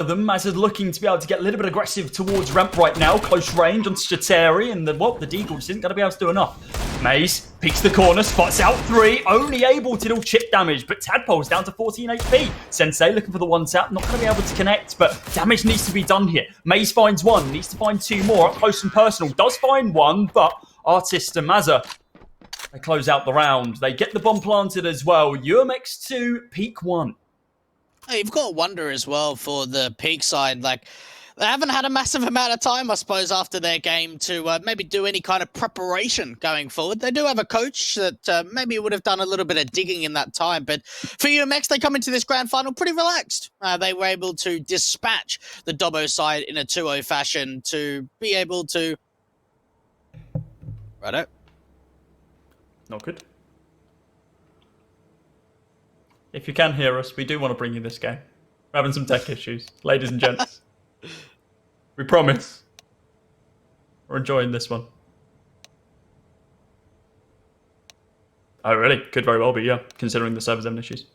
of them. Maz is looking to be able to get a little bit aggressive towards ramp right now. Close range on Shateri, and the Deagle just isn't going to be able to do enough. Maze peeks the corner, spots out 3, only able to deal chip damage, but Tadpole's down to 14 HP. Sensei looking for the one tap, not going to be able to connect, but damage needs to be done here. Maze finds 1, needs to find 2 more, up close and personal, does find 1, but Artist and Mazza, they close out the round. They get the bomb planted as well. UMX 2, Peak 1. You've got to wonder as well for the Peak side, like, they haven't had a massive amount of time, I suppose, after their game to maybe do any kind of preparation going forward. They do have a coach that maybe would have done a little bit of digging in that time. But for UMX, they come into this grand final pretty relaxed. They were able to dispatch the Dobbo side in a 2-0 fashion to be able to... Righto. Not good. If you can hear us, we do want to bring you this game. We're having some tech issues, ladies and gents. We promise. We're enjoying this one. Oh, really? Could very well be, yeah, considering the server's having issues.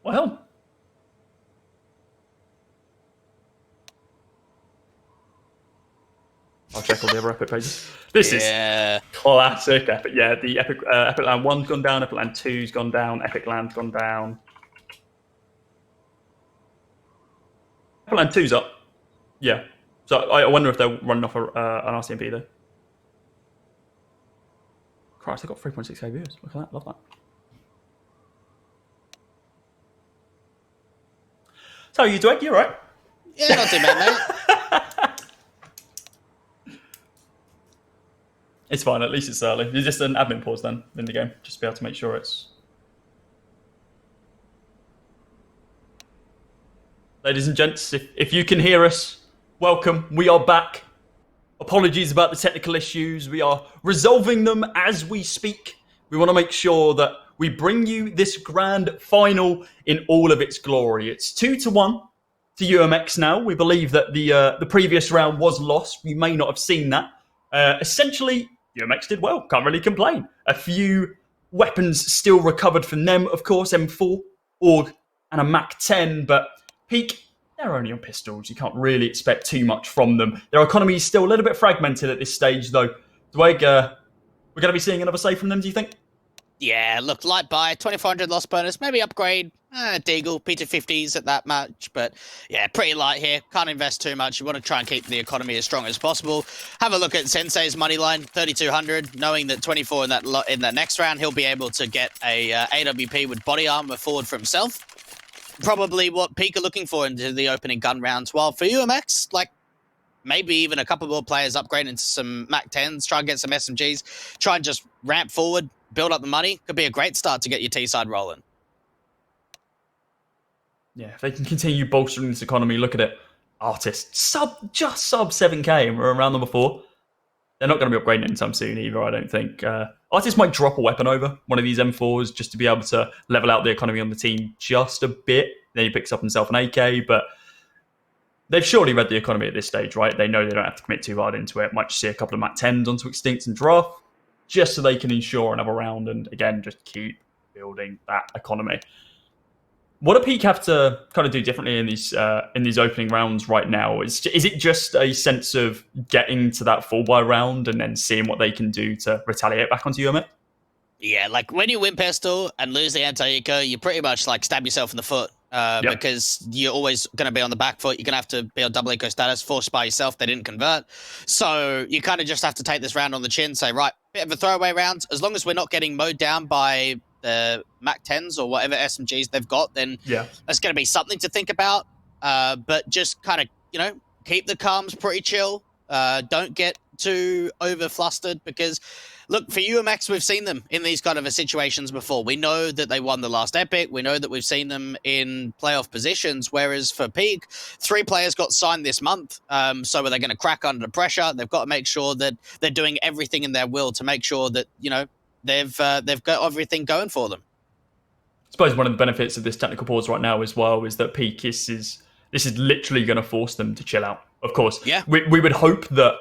Well. I'll check all the other Epic pages. This is classic Epic. Yeah, the epic.LAN 1's gone down, epic.LAN 2's gone down, epic.LAN's gone down. epic.LAN 2's up. Yeah. So I wonder if they're running off an RCMP though. Christ, they got 3.6k viewers. Look at that. Love that. So you doing? You alright? Yeah, not too bad, mate. It's fine, at least it's early. There's just an admin pause then in the game, just to be able to make sure it's... Ladies and gents, if you can hear us, welcome. We are back. Apologies about the technical issues. We are resolving them as we speak. We want to make sure that we bring you this grand final in all of its glory. It's 2-1 to UMX now. We believe that the previous round was lost. We may not have seen that. Essentially, UMX did well. Can't really complain. A few weapons still recovered from them, of course. M4, AUG, and a MAC-10. But Peak, they're only on pistols. You can't really expect too much from them. Their economy is still a little bit fragmented at this stage, though. Dwayne, we're going to be seeing another save from them, do you think? Yeah, look, light buy, 2,400 loss bonus, maybe upgrade, Deagle, P250s at that much, but yeah, pretty light here. Can't invest too much. You want to try and keep the economy as strong as possible. Have a look at Sensei's money line, 3,200, knowing that 24 in that next round, he'll be able to get a AWP with body armor forward for himself. Probably what Peak are looking for into the opening gun rounds. While for UMX, like, maybe even a couple more players upgrade into some MAC-10s, try and get some SMGs, try and just ramp forward, build up the money. Could be a great start to get your T-side rolling. Yeah, if they can continue bolstering this economy, look at it. Artists, just sub 7k, and we're around number 4. They're not going to be upgrading anytime soon either, I don't think. Artists might drop a weapon over one of these M4s just to be able to level out the economy on the team just a bit. Then he picks up himself an AK, but they've surely read the economy at this stage, right? They know they don't have to commit too hard into it. Might just see a couple of MAC-10s onto Extinct and draft, just so they can ensure another round and, again, just keep building that economy. What do Peak have to kind of do differently in these opening rounds right now? Is it just a sense of getting to that full buy round and then seeing what they can do to retaliate back onto UMX? Yeah, like when you win pistol and lose the anti-eco, you pretty much like stab yourself in the foot because you're always going to be on the back foot. You're going to have to be on double eco status, forced by yourself. They didn't convert. So you kind of just have to take this round on the chin, say, right, bit of a throwaway round. As long as we're not getting mowed down by the MAC-10s or whatever SMGs they've got, then that's going to be something to think about. But just kind of, keep the calms pretty chill. Don't get too over flustered because, look, for UMX, we've seen them in these kind of situations before. We know that they won the last Epic. We know that we've seen them in playoff positions, whereas for Peak, 3 players got signed this month. So are they going to crack under the pressure? They've got to make sure that they're doing everything in their will to make sure that, they've got everything going for them. I suppose one of the benefits of this technical pause right now as well is that Peak this is literally going to force them to chill out. Of course, we would hope that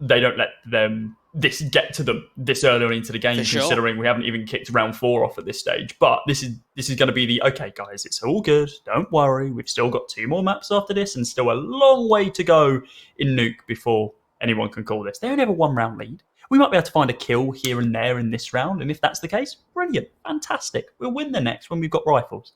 they don't let them get to them this early on into the game, considering we haven't even kicked round 4 off at this stage. But this is going to be the, okay, guys, it's all good. Don't worry. We've still got 2 more maps after this and still a long way to go in Nuke before anyone can call this. They only have a 1-round lead. We might be able to find a kill here and there in this round. And if that's the case, brilliant. Fantastic. We'll win the next when we've got rifles.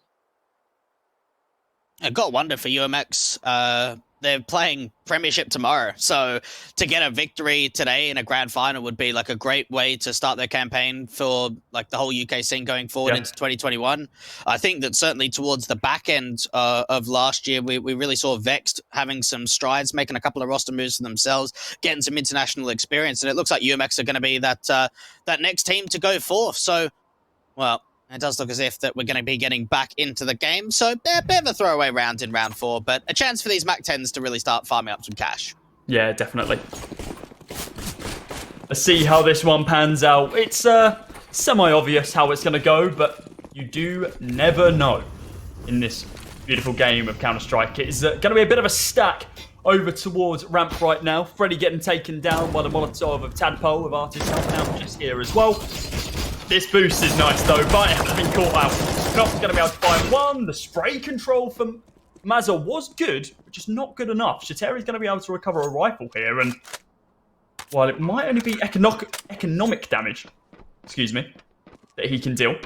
I've got to wonder for UMX, they're playing Premiership tomorrow. So to get a victory today in a grand final would be like a great way to start their campaign for like the whole UK scene going forward into 2021. I think that certainly towards the back end of last year, we really saw Vexed having some strides, making a couple of roster moves for themselves, getting some international experience. And it looks like UMX are going to be that next team to go forth. So, well, it does look as if that we're going to be getting back into the game. So a bit of a throwaway round in round 4, but a chance for these MAC-10s to really start farming up some cash. Yeah, definitely. Let's see how this one pans out. It's semi-obvious how it's going to go, but you do never know in this beautiful game of Counter-Strike. It's going to be a bit of a stack over towards ramp right now. Freddy getting taken down by the Molotov of Tadpole, with Artist helping out just here as well. This boost is nice, though, but it has been caught out. Knop's going to be able to find one. The spray control from Mazza was good, but just not good enough. Shateri's going to be able to recover a rifle here, and while it might only be economic damage, that he can deal,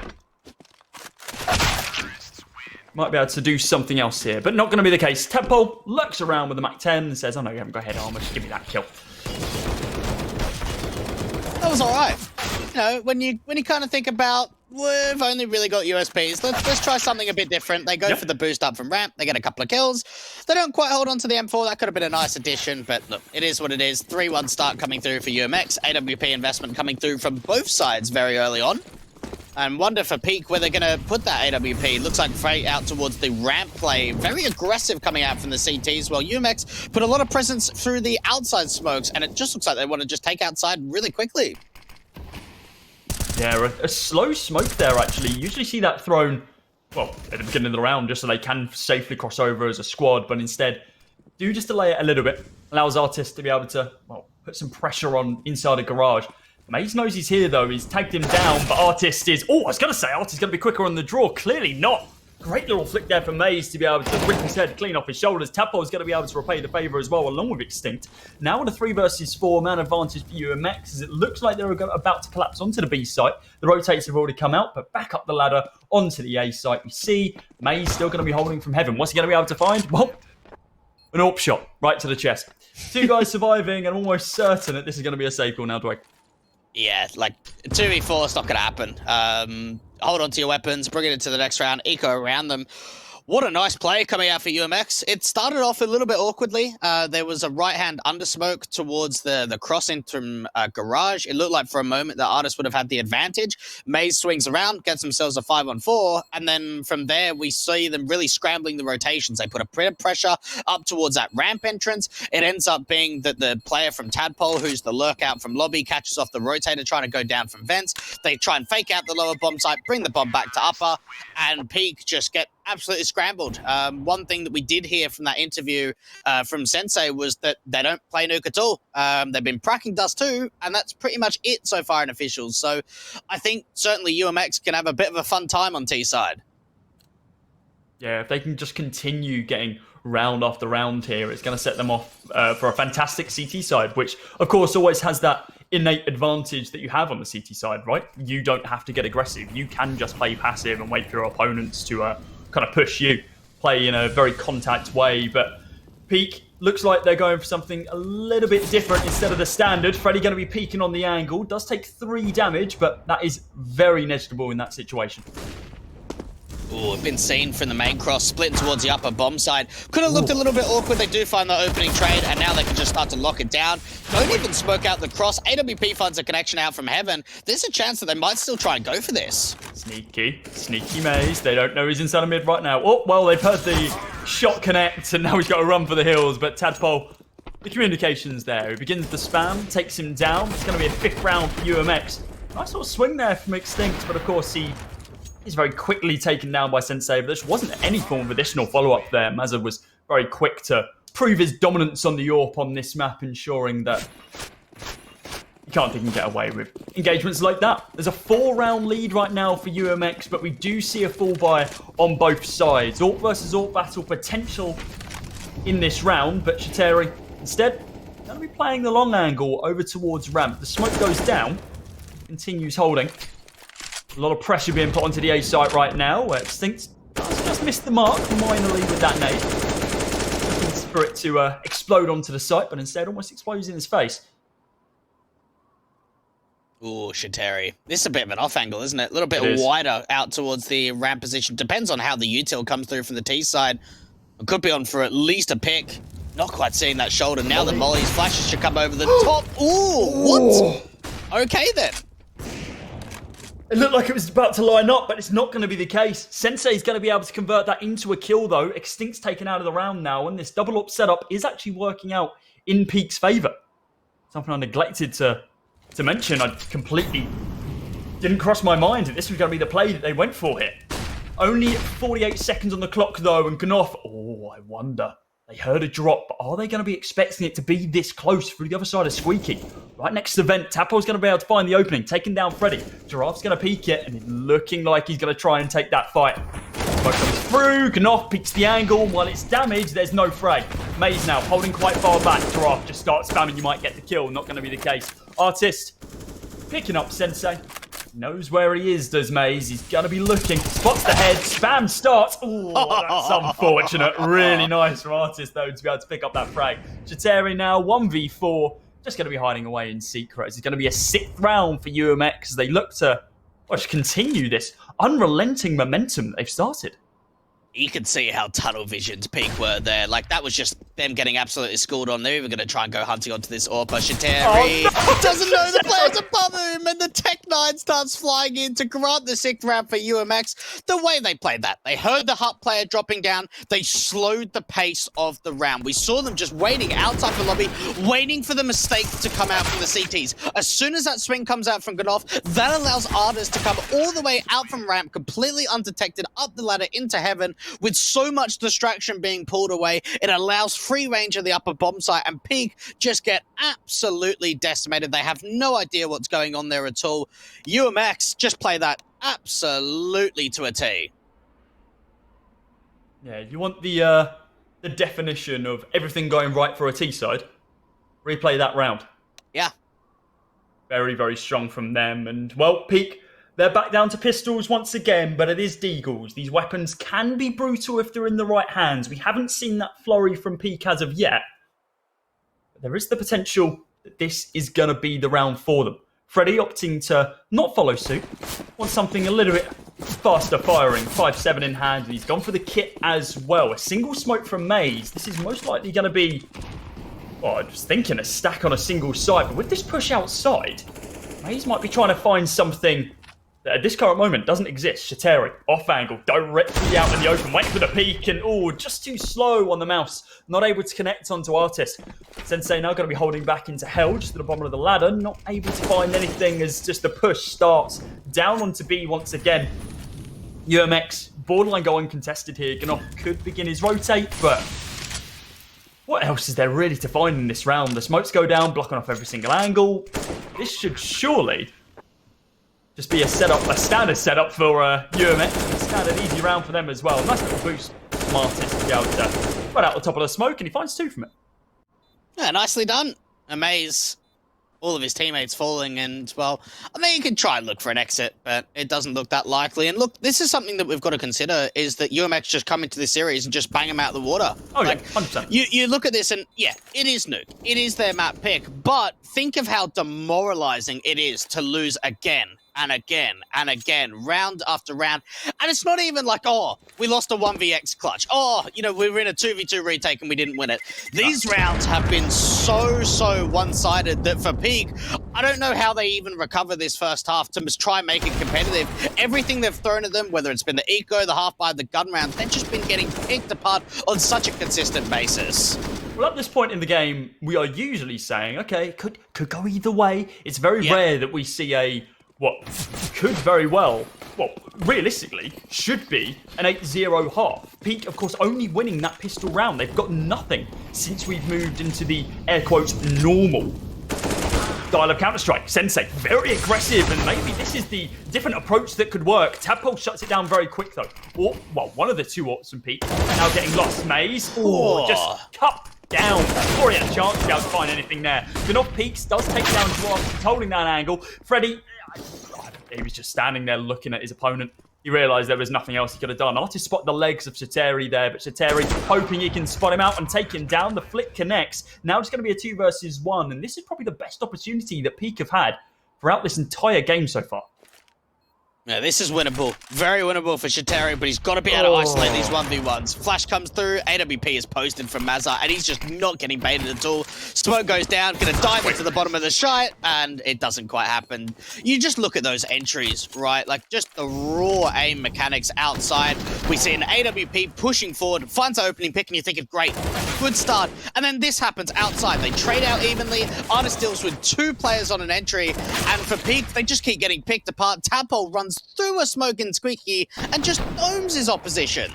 might be able to do something else here, but not going to be the case. Tadpole lurks around with the MAC-10 and says, oh no, you haven't got head armor, just give me that kill. That was all right. You know, when you kind of think about, we've only really got USPs, let's try something a bit different. They go for the boost up from ramp, they get a couple of kills. They don't quite hold on to the M4, that could have been a nice addition, but look, it is what it is. 3-1 start coming through for UMX, AWP investment coming through from both sides very early on. And wonder for Peak where they're going to put that AWP. Looks like Frey out towards the ramp play. Very aggressive coming out from the CTs. Well, UMX put a lot of presence through the outside smokes, and it just looks like they want to just take outside really quickly. Yeah, a slow smoke there, actually. You usually see that thrown, well, at the beginning of the round, just so they can safely cross over as a squad, but instead, do just delay it a little bit. Allows Artist to be able to, well, put some pressure on inside a garage. Maze knows he's here, though. He's tagged him down, but Artist is... Oh, I was going to say Artist is going to be quicker on the draw. Clearly not. Great little flick there for Maze to be able to rip his head clean off his shoulders. Tadpole is going to be able to repay the favour as well, along with Extinct. Now with a 3 versus 4 man advantage for UMX, as it looks like they're about to collapse onto the B site. The rotates have already come out, but back up the ladder onto the A site. We see Maze still going to be holding from heaven. What's he going to be able to find? Well, an AWP shot right to the chest. 2 guys surviving, and almost certain that this is going to be a safe call now, Dwight. Yeah, like 2v4 is not going to happen. Hold on to your weapons, bring it into the next round, eco around them. What a nice play coming out for UMX. It started off a little bit awkwardly. There was a right-hand undersmoke towards the crossing from garage. It looked like for a moment the Artist would have had the advantage. Maze swings around, gets themselves a 5-on-4, and then from there we see them really scrambling the rotations. They put a bit of pressure up towards that ramp entrance. It ends up being that the player from Tadpole, who's the lurk out from lobby, catches off the rotator trying to go down from vents. They try and fake out the lower bomb site, bring the bomb back to upper, and Peak just get absolutely scrambled. One thing that we did hear from that interview from Sensei was that they don't play Nuke at all. They've been pracking Dust too, and that's pretty much it so far in officials. So I think certainly UMX can have a bit of a fun time on T side. Yeah, if they can just continue getting round after round here, it's going to set them off for a fantastic CT side, which of course always has that innate advantage that you have on the CT side, right? You don't have to get aggressive. You can just play passive and wait for your opponents to kind of push you, play in a very contact way. But Peak looks like they're going for something a little bit different instead of the standard. Freddy going to be peeking on the angle. Does take 3 damage, but that is very negligible in that situation. Ooh, been seen from the main cross, splitting towards the upper bomb side. Could have looked a little bit awkward. They do find the opening trade, and now they can just start to lock it down. Don't even smoke out the cross. AWP finds a connection out from heaven. There's a chance that they might still try and go for this. Sneaky Maze. They don't know he's inside the mid right now. Oh, well, they've heard the shot connect, and now he's got to run for the hills. But Tadpole, the communication's there. He begins the spam, takes him down. It's going to be a 5th round for UMX. Nice little swing there from Extinct, but of course he is very quickly taken down by Sensei, but there wasn't any form of additional follow-up there. Mazza was very quick to prove his dominance on the AWP on this map, ensuring that he can't think you can get away with engagements like that. There's a 4-round lead right now for UMX, but we do see a full buy on both sides. Orc versus Orc battle potential in this round, but Shateri instead going to be playing the long angle over towards ramp. The smoke goes down, continues holding. A lot of pressure being put onto the A site right now, where Extinct does just miss the mark minorly with that nade. Looking for it to explode onto the site, but instead almost explodes in his face. Ooh, Shateri. This is a bit of an off angle, isn't it? A little bit wider out towards the ramp position. Depends on how the util comes through from the T side. It could be on for at least a pick. Not quite seeing that shoulder. Now that Molly's flashes should come over the top. Ooh, what? Okay then. It looked like it was about to line up, but it's not going to be the case. Sensei's going to be able to convert that into a kill, though. Extinct's taken out of the round now, and this double up setup is actually working out in Peak's favour. Something I neglected to mention. I completely didn't cross my mind that this was going to be the play that they went for here. Only 48 seconds on the clock, though, and Gnoff, I wonder. They heard a drop, but are they going to be expecting it to be this close through the other side of Squeaky? Right next to the vent, Tapo's going to be able to find the opening, taking down Freddy. Giraffe's going to peek it, and he's looking like he's going to try and take that fight. Smoke comes through, Gnoff peeks the angle. While it's damaged, there's no fray. Maze now holding quite far back. Giraffe just starts spamming, you might get the kill. Not going to be the case. Artist picking up Sensei. Knows where he is, does Maze. He's going to be looking. Spots the head. Spam starts. That's unfortunate. Really nice for Artist, though, to be able to pick up that frag. Shateri now, 1v4. Just going to be hiding away in secret. It's going to be a 6th round for UMX as they look to just continue this unrelenting momentum that they've started. You could see how tunnel visioned Peak were there. Like, that was just them getting absolutely schooled on. They're even going to try and go hunting onto this AWP. Shateri doesn't know the players above him, and the Tech-9 starts flying in to grant the 6th round for UMX. The way they played that, they heard the HUT player dropping down. They slowed the pace of the round. We saw them just waiting outside the lobby, waiting for the mistake to come out from the CTs. As soon as that swing comes out from Gnoff, that allows Artist to come all the way out from ramp, completely undetected, up the ladder into heaven. With so much distraction being pulled away, it allows free range of the upper bomb site, and Peak just get absolutely decimated. They have no idea what's going on there at all. UMX just play that absolutely to a T. Yeah, you want the definition of everything going right for a T side? Replay that round. Yeah. Very, very strong from them. And, well, Peak, they're back down to pistols once again, but it is Deagles. These weapons can be brutal if they're in the right hands. We haven't seen that flurry from Peak as of yet. But there is the potential that this is going to be the round for them. Freddy opting to not follow suit. Wants something a little bit faster firing. 5-7 in hand, and he's gone for the kit as well. A single smoke from Maze. This is most likely going to be, I was thinking a stack on a single site, but with this push outside, Maze might be trying to find something that at this current moment doesn't exist. Shateri, off angle, directly out in the open, waiting for the peak, and just too slow on the mouse. Not able to connect onto Artist. Sensei now going to be holding back into hell, just at the bottom of the ladder, not able to find anything as just the push starts down onto B once again. UMX, borderline go uncontested here. Gnoff could begin his rotate, but what else is there really to find in this round? The smokes go down, blocking off every single angle. This should surely just be a standard setup for UMX. A standard easy round for them as well. Nice little boost from Artist to be able to run out the top of the smoke, and he finds 2 from it. Yeah, nicely done. Amaze. All of his teammates falling, and, well, I mean, you could try and look for an exit, but it doesn't look that likely. And look, this is something that we've got to consider, is that UMX just come into this series and just bang them out of the water. Oh, like, yeah, 100%. You look at this, and, yeah, it is Nuke. It is their map pick, but think of how demoralizing it is to lose again and again and again, round after round. And it's not even like, we lost a 1vx clutch. We were in a 2v2 retake and we didn't win it. These rounds have been so one-sided that for Peak, I don't know how they even recover this first half to just try and make it competitive. Everything they've thrown at them, whether it's been the eco, the half-buy, the gun round, they've just been getting picked apart on such a consistent basis. Well, at this point in the game, we are usually saying, okay, could go either way. It's very rare that we see what could very well, realistically, should be an 8-0 half. Peak, of course, only winning that pistol round. They've got nothing since we've moved into the, air quotes, normal style of Counter-Strike. Sensei, very aggressive, and maybe this is the different approach that could work. Tadpole shuts it down very quick, though. Or, well, one of the two Orts and Peak now getting lost. Maze, just cut down before he had a chance to be able to find anything there. Ganoff Peaks does take down Dwarf, controlling that angle. Freddy, he was just standing there looking at his opponent. He realised there was nothing else he could have done. Artist spotted the legs of Shateri there, but Shateri hoping he can spot him out and take him down. The flick connects. Now it's going to be a 2 versus 1, and this is probably the best opportunity that Peak have had throughout this entire game so far. Yeah, this is winnable. Very winnable for Shateri, but he's got to be able to isolate these 1v1s. Flash comes through, AWP is posted from Mazza, and he's just not getting baited at all. Smoke goes down, gonna dive into the bottom of the shite, and it doesn't quite happen. You just look at those entries, right? Like, just the raw aim mechanics outside. We see an AWP pushing forward, finds an opening pick, and you're thinking, great, good start. And then this happens outside. They trade out evenly. Artist deals with 2 players on an entry, and for Peak, they just keep getting picked apart. Tadpole runs through a smoking squeaky and just ohms his opposition.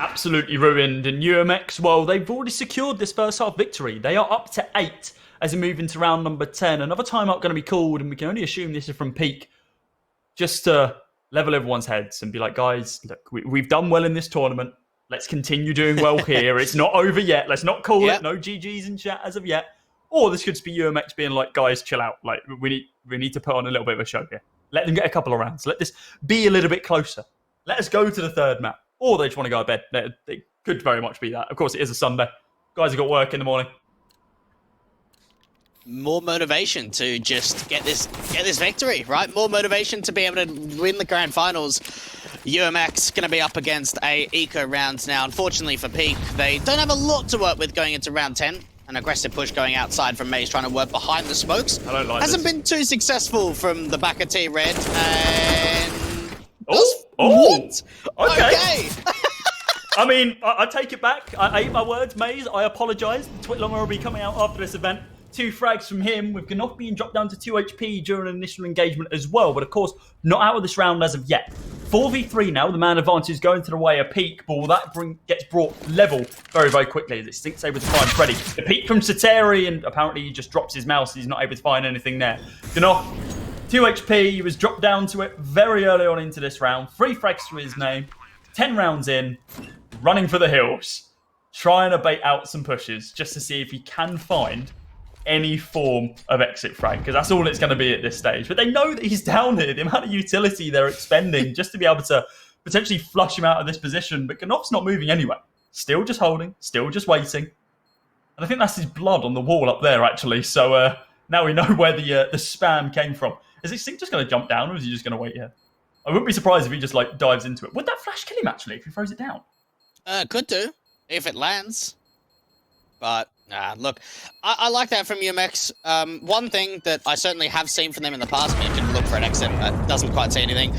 Absolutely ruined. And UMX, well, they've already secured this first half victory. They are up to 8 as we move into round number 10. Another timeout going to be called, and we can only assume this is from Peak, just to level everyone's heads and be like, guys, look, we've done well in this tournament. Let's continue doing well here. It's not over yet. Let's not call it. No GGs in chat as of yet. Or this could just be UMX being like, guys, chill out. Like, we need to put on a little bit of a show here. Let them get a couple of rounds. Let this be a little bit closer. Let us go to the 3rd map. Or they just want to go to bed. It could very much be that. Of course, it is a Sunday. Guys have got work in the morning. More motivation to just get this victory, right? More motivation to be able to win the grand finals. UMX going to be up against a eco round now. Unfortunately for Peak, they don't have a lot to work with going into round 10. An aggressive push going outside from Maze, trying to work behind the smokes. I don't like Hasn't this. been too successful from the back of T-Red. And... What? Okay. I mean, I take it back. I ate my words, Maze. I apologise. The Twitlonger will be coming out after this event. 2 frags from him, with Ganoff being dropped down to 2 HP during an initial engagement as well. But of course, not out of this round as of yet. 4v3 now, the man advantage is going to the way of Peak, but that gets brought level very, very quickly as it's able to find Freddy. The Peak from Shateri, and apparently he just drops his mouse, he's not able to find anything there. Ganoff, 2 HP, he was dropped down to it very early on into this round. 3 frags to his name, 10 rounds in, running for the hills, trying to bait out some pushes just to see if he can find any form of exit frag, because that's all it's going to be at this stage. But they know that he's down here, the amount of utility they're expending just to be able to potentially flush him out of this position. But Ganoff's not moving anyway. Still just holding, still just waiting. And I think that's his blood on the wall up there, actually. So now we know where the spam came from. Is he just going to jump down, or is he just going to wait here? I wouldn't be surprised if he just like dives into it. Would that flash kill him, actually, if he throws it down? Could do, if it lands. But, look, I like that from UMX. One thing that I certainly have seen from them in the past, you can look for an exit, doesn't quite say anything,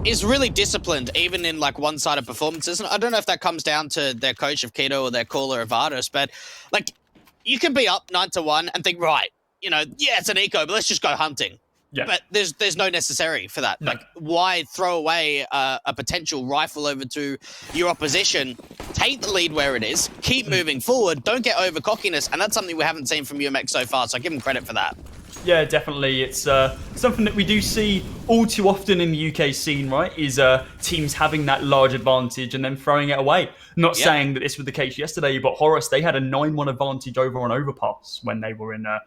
is really disciplined, even in, like, one-sided performances. And I don't know if that comes down to their coach of Keto or their caller of Artis, but, like, you can be up 9-1 and think, right, you know, yeah, it's an eco, but let's just go hunting. Yeah. But there's no necessary for that. No. Like, why throw away a potential rifle over to your opposition? Take the lead where it is. Keep moving forward. Don't get over cockiness. And that's something we haven't seen from UMX so far, so I give them credit for that. Yeah, definitely. It's something that we do see all too often in the UK scene, right? Is teams having that large advantage and then throwing it away. Not saying that this was the case yesterday, but Horus, they had a 9-1 advantage over on Overpass when they were in an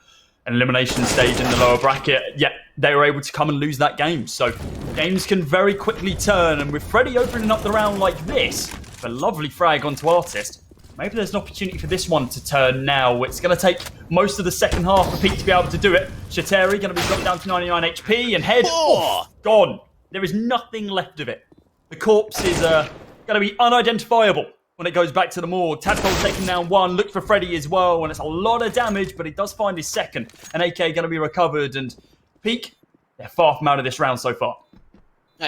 elimination stage in the lower bracket. Yet they were able to come and lose that game. So games can very quickly turn. And with Freddy opening up the round like this, a lovely frag onto Artist, maybe there's an opportunity for this one to turn now. It's going to take most of the second half for Peak to be able to do it. Shateri going to be dropped down to 99 HP and head off. Gone. There is nothing left of it. The corpse is going to be unidentifiable when it goes back to the morgue. Tadpole taking down 1. Look for Freddy as well. And it's a lot of damage, but he does find his second. And AK going to be recovered. And Peak, they're far from out of this round so far.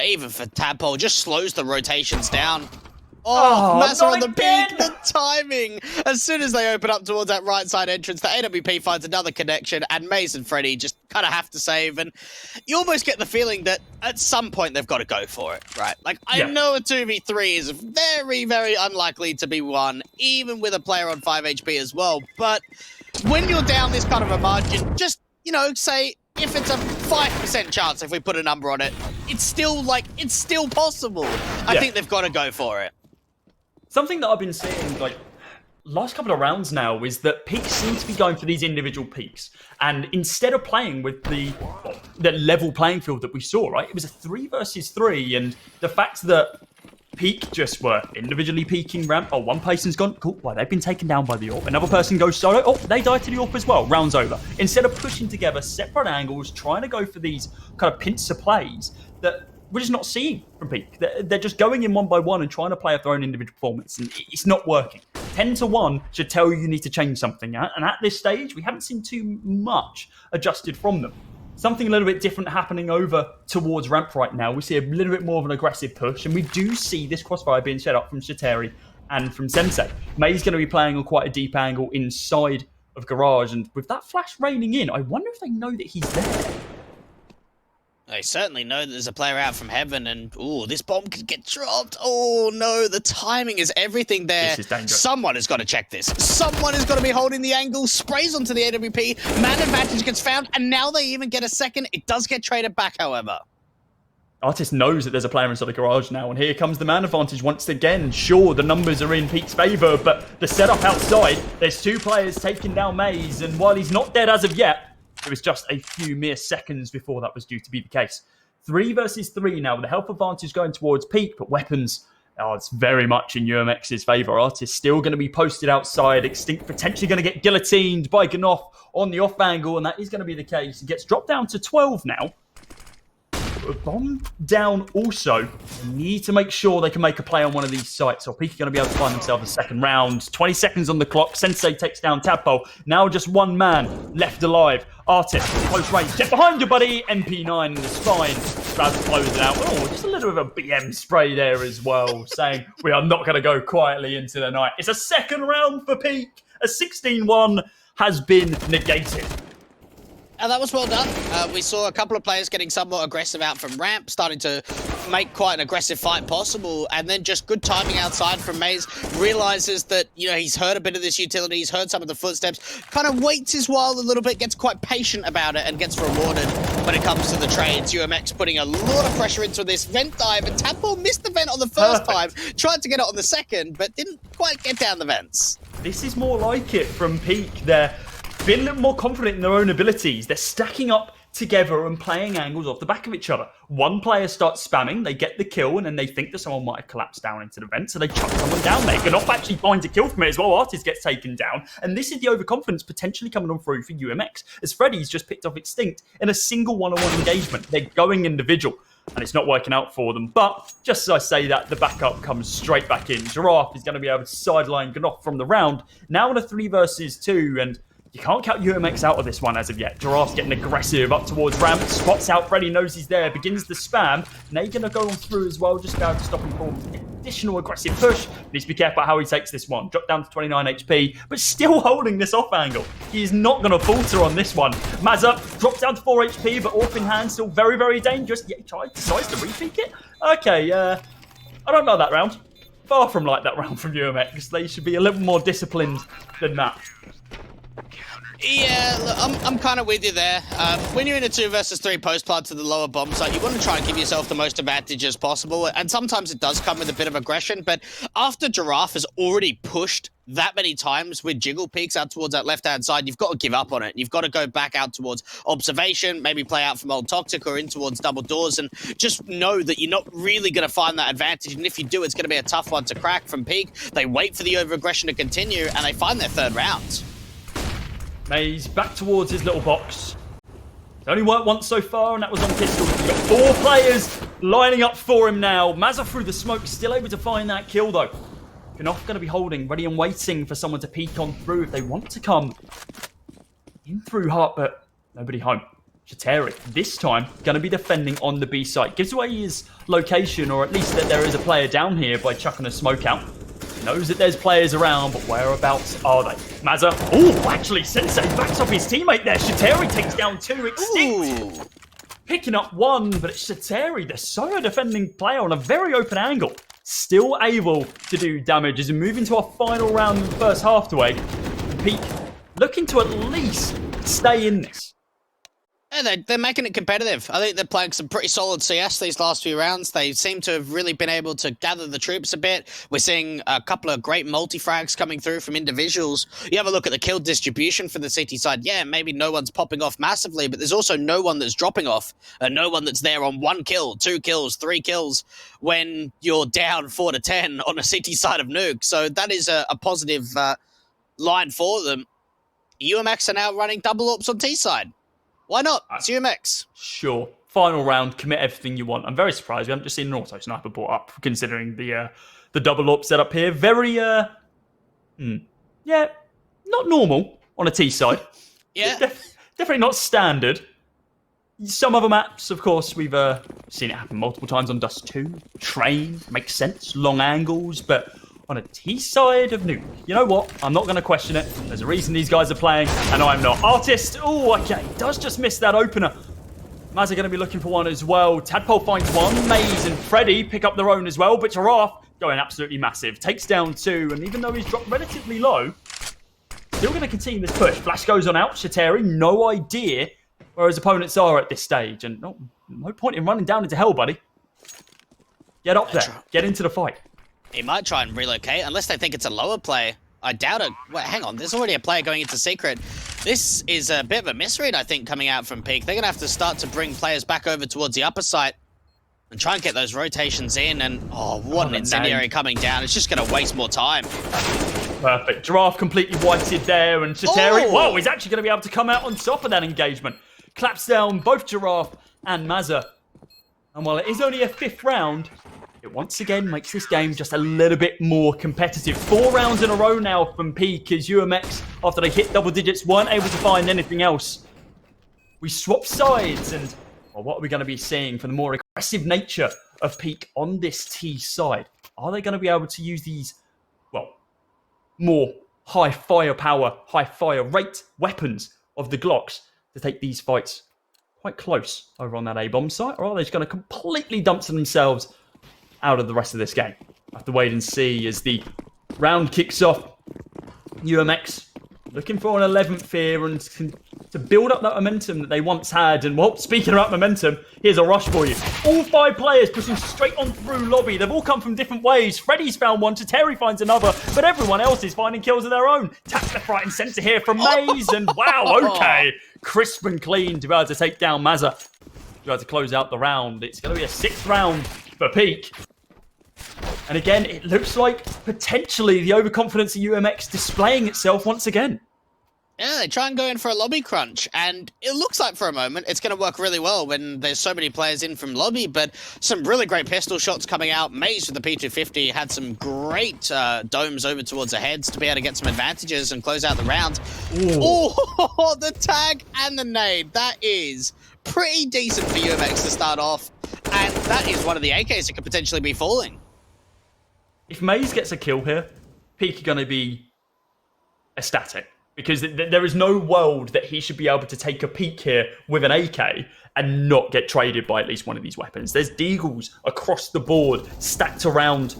Even for Tadpole, just slows the rotations down. Oh, Mazza on the peak, the timing. As soon as they open up towards that right side entrance, the AWP finds another connection, and Maze and Freddy just kind of have to save. And you almost get the feeling that at some point they've got to go for it, right? Like, I know a 2v3 is very, very unlikely to be won, even with a player on 5 HP as well. But when you're down this kind of a margin, just, you know, say if it's a 5% chance, if we put a number on it, it's still possible. I think they've got to go for it. Something that I've been seeing, like, last couple of rounds now is that Peak seem to be going for these individual peaks. And instead of playing with the level playing field that we saw, right? It was a 3 versus 3. And the fact that Peak just were individually peeking ramp. Oh, one person's gone. Cool. Well, they've been taken down by the AWP. Another person goes solo. Oh, they die to the AWP as well. Round's over. Instead of pushing together separate angles, trying to go for these kind of pincer plays that we're just not seeing from Peak. They're just going in one by one and trying to play up their own individual performance. And it's not working. 10-1 should tell you need to change something. And at this stage, we haven't seen too much adjusted from them. Something a little bit different happening over towards ramp right now. We see a little bit more of an aggressive push, and we do see this crossfire being set up from Shateri and from Sensei. May's going to be playing on quite a deep angle inside of Garage, and with that flash raining in, I wonder if they know that he's there. They certainly know that there's a player out from heaven, and ooh, this bomb could get dropped. Oh no, the timing is everything there. This is dangerous. Someone has got to check this. Someone has got to be holding the angle, sprays onto the AWP, man advantage gets found, and now they even get a second. It does get traded back, however. Artist knows that there's a player inside the Garage now, and here comes the man advantage once again. Sure, the numbers are in Peak's favour, but the setup outside, there's 2 players taking down Maze, and while he's not dead as of yet, it was just a few mere seconds before that was due to be the case. 3 versus 3 now. The health advantage going towards Peak, but weapons, it's very much in UMX's favour. Artist still going to be posted outside. Extinct potentially going to get guillotined by Ganoff on the off angle, and that is going to be the case. He gets dropped down to 12 now. A bomb down also. They need to make sure they can make a play on one of these sites, or Peak are going to be able to find themselves a second round. 20 seconds on the clock. Sensei takes down Tadpole. Now just one man left alive. Artist, close range. Get behind you, buddy. MP9 in the spine. About to close it out. Oh, just a little bit of a BM spray there as well, saying we are not going to go quietly into the night. It's a second round for Peak. A 16-1 has been negated. And that was well done. We saw a couple of players getting somewhat aggressive out from ramp, starting to make quite an aggressive fight possible, and then just good timing outside from Maze. Realizes that, you know, he's heard a bit of this utility, he's heard some of the footsteps, kind of waits his while a little bit, gets quite patient about it, and gets rewarded when it comes to the trades. UMX putting a lot of pressure into this vent dive, and Tadpole missed the vent on the first time, tried to get it on the second, but didn't quite get down the vents. This is more like it from Peak. They're being a little more confident in their own abilities. They're stacking up together and playing angles off the back of each other. One player starts spamming, they get the kill, and then they think that someone might have collapsed down into the vent, so they chuck someone down there. Ganoff actually finds a kill from it as well. Artist gets taken down, and this is the overconfidence potentially coming on through for UMX, as Freddy's just picked off Extinct in a single one-on-one engagement. They're going individual, and it's not working out for them. But just as I say that, the backup comes straight back in. Giraffe is going to be able to sideline Ganoff from the round. Now in a 3 versus 2, and you can't count UMX out of this one as of yet. Giraffe's getting aggressive up towards ramp, spots out Freddy, knows he's there, begins the spam. And they're going to go on through as well, just about to stop him from additional aggressive push. Needs to be careful how he takes this one. Drop down to 29 HP, but still holding this off angle. He is not going to falter on this one. Mazza drops down to 4 HP, but AWP in hand, still very, very dangerous. Yeah, he decides to repeat it. Okay, I don't like that round. Far from like that round from UMX. They should be a little more disciplined than that. Yeah, look, I'm kind of with you there. When you're in a 2 versus 3 post plant to the lower bomb site, you want to try and give yourself the most advantage as possible. And sometimes it does come with a bit of aggression. But after Giraffe has already pushed that many times with jiggle peaks out towards that left-hand side, you've got to give up on it. You've got to go back out towards observation, maybe play out from old Toxic or in towards double doors, and just know that you're not really going to find that advantage. And if you do, it's going to be a tough one to crack from Peak. They wait for the over-aggression to continue, and they find their 3rd round. Maze back towards his little box. It's only worked once so far, and that was on pistol. He's got 4 players lining up for him now. Mazza through the smoke, still able to find that kill, though. Ganoff going to be holding, ready and waiting for someone to peek on through if they want to come in through Heart, but nobody home. Shateri, this time, going to be defending on the B site. Gives away his location, or at least that there is a player down here by chucking a smoke out. Knows that there's players around, but whereabouts are they? Mazza. Oh, actually, Sensei backs off his teammate there. Shateri takes down 2. Extinct. Ooh. Picking up 1, but it's Shateri, the solo defending player on a very open angle. Still able to do damage as we move into our final round of the first half to 8. Peak looking to at least stay in this. Yeah, they're making it competitive. I think they're playing some pretty solid CS these last few rounds. They seem to have really been able to gather the troops a bit. We're seeing a couple of great multi-frags coming through from individuals. You have a look at the kill distribution for the CT side. Yeah, maybe no one's popping off massively, but there's also no one that's dropping off. And no one that's there on 1 kill, 2 kills, 3 kills when you're down 4 to 10 on a CT side of Nuke. So that is a positive line for them. UMX are now running double ops on T side. Why not? It's UMX. Sure. Final round, commit everything you want. I'm very surprised we haven't just seen an auto sniper brought up, considering the double op setup here. Very, yeah, not normal on a T side. Yeah. Definitely not standard. Some other maps, of course, we've seen it happen multiple times on Dust 2. Train, makes sense, long angles, but on a T side of Nuke, you know what? I'm not going to question it. There's a reason these guys are playing, and I'm not. Artist, oh, okay, does just miss that opener. Maz are going to be looking for one as well. Tadpole finds one. Maze and Freddy pick up their own as well, but Giraffe going absolutely massive. Takes down 2, and even though he's dropped relatively low, still going to continue this push. Flash goes on out. Shateri, no idea where his opponents are at this stage, and no point in running down into hell, buddy. Get up there. Get into the fight. He might try and relocate, unless they think it's a lower play. I doubt it. Wait, hang on. There's already a player going into Secret. This is a bit of a misread, I think, coming out from Peak. They're going to have to start to bring players back over towards the upper site and try and get those rotations in. And, what an incendiary coming down. It's just going to waste more time. Perfect. Giraffe completely whited there. And Shateri, whoa, he's actually going to be able to come out on top of that engagement. Claps down both Giraffe and Mazza. And while it is only a 5th round, it once again makes this game just a little bit more competitive. 4 rounds in a row now from Peak as UMX, after they hit double digits, weren't able to find anything else. We swap sides, and what are we going to be seeing for the more aggressive nature of Peak on this T side? Are they going to be able to use these, more high firepower, high fire rate weapons of the Glocks to take these fights quite close over on that A-bomb site? Or are they just going to completely dump themselves out of the rest of this game? I have to wait and see as the round kicks off. UMX looking for an 11th here and to build up that momentum that they once had. And, speaking about momentum, here's a rush for you. All 5 players pushing straight on through lobby. They've all come from different ways. Freddy's found one, Terry finds another, but everyone else is finding kills of their own. Taps left, right, and centre here from Maze. And, wow, okay. Crisp and clean to be able to take down Mazza. To be able to close out the round. It's going to be a 6th round for Peak. And again, it looks like potentially the overconfidence of UMX displaying itself once again. Yeah, they try and go in for a lobby crunch, and it looks like for a moment it's going to work really well when there's so many players in from lobby, but some really great pistol shots coming out. Maze with the P250 had some great domes over towards the heads to be able to get some advantages and close out the round. Oh, the tag and the nade. That is pretty decent for UMX to start off, and that is one of the AKs that could potentially be falling. If Maze gets a kill here, Peak are going to be ecstatic. Because there is no world that he should be able to take a peek here with an AK and not get traded by at least one of these weapons. There's deagles across the board stacked around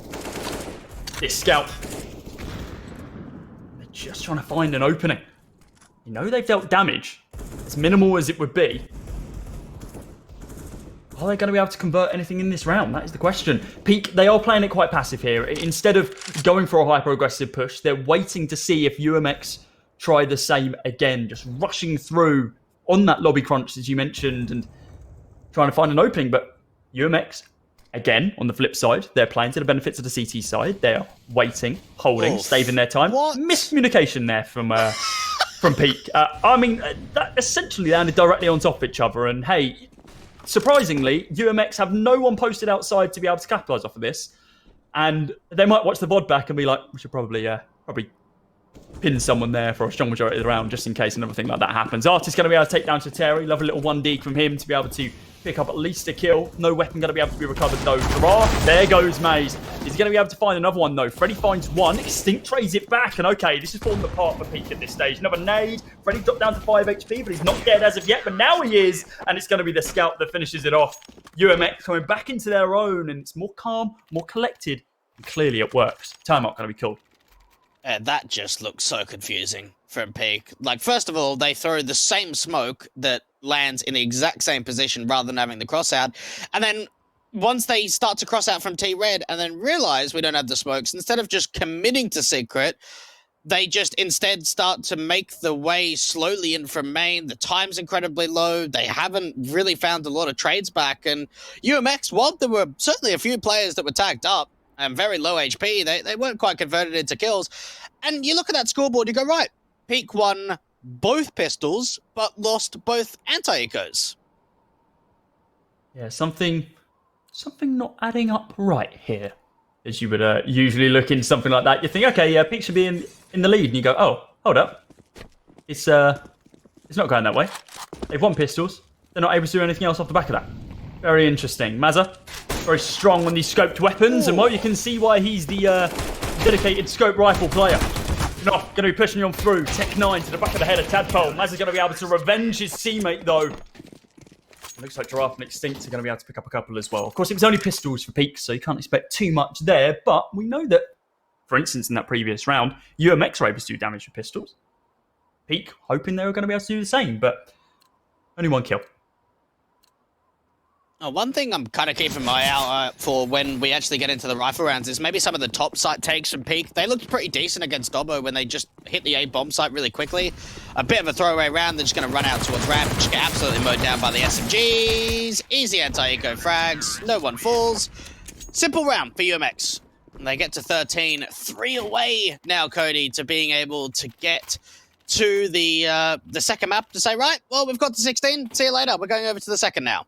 this scout. They're just trying to find an opening. You know they've dealt damage, as minimal as it would be. Are they going to be able to convert anything in this round? That is the question. Peak, they are playing it quite passive here. Instead of going for a hyper-aggressive push, they're waiting to see if UMX try the same again, just rushing through on that lobby crunch, as you mentioned, and trying to find an opening. But UMX, again, on the flip side, they're playing to the benefits of the CT side. They're waiting, holding, saving their time. What? Miscommunication there from Peak. That essentially landed directly on top of each other. And hey, surprisingly, UMX have no one posted outside to be able to capitalize off of this. And they might watch the VOD back and be like, we should probably pin someone there for a strong majority of the round just in case another thing like that happens. Artist going to be able to take down Shateri. Love a little 1D from him to be able to pick up at least a kill. No weapon going to be able to be recovered though. Giraffe, there goes Maze. He's going to be able to find another one though. Freddy finds one. Extinct trades it back. And okay, this is falling apart for Peak at this stage. Another nade. Freddy dropped down to 5 HP, but he's not dead as of yet. But now he is. And it's going to be the scout that finishes it off. UMX coming back into their own. And it's more calm, more collected. And clearly it works. Timeout going to be called. That just looks so confusing from Peak. Like, first of all, they throw the same smoke that lands in the exact same position rather than having the cross out. And then once they start to cross out from T-Red and then realize we don't have the smokes, instead of just committing to secret, they just instead start to make the way slowly in from main. The time's incredibly low. They haven't really found a lot of trades back. And UMX, while there were certainly a few players that were tagged up and very low HP, they weren't quite converted into kills. And you look at that scoreboard, you go, right, Peak won both pistols, but lost both anti-ecos. Yeah, something not adding up right here. As you would usually look into something like that, you think, okay, yeah, Peak should be in the lead, and you go, oh, hold up, it's not going that way. They've won pistols. They're not able to do anything else off the back of that. Very interesting. Mazza, very strong on these scoped weapons, and well, you can see why he's the dedicated scope rifle player. Not going to be pushing him through. Tech 9 to the back of the head of Tadpole. Mazza's going to be able to revenge his teammate, though. Looks like Giraffe and Extinct are going to be able to pick up a couple as well. Of course, it was only pistols for Peak, so you can't expect too much there. But we know that, for instance, in that previous round, UMX were able to do damage with pistols. Peak hoping they were going to be able to do the same, but only one kill. One thing I'm kind of keeping my eye out for when we actually get into the rifle rounds is maybe some of the top site takes from Peak. They looked pretty decent against Dobbo when they just hit the A bomb site really quickly. A bit of a throwaway round. They're just going to run out towards ramp, just get absolutely mowed down by the SMGs. Easy anti-eco frags. No one falls. Simple round for UMX. And they get to 13. 3 away now, Cody, to being able to get to the second map to say, right, well, we've got to 16. See you later. We're going over to the second now.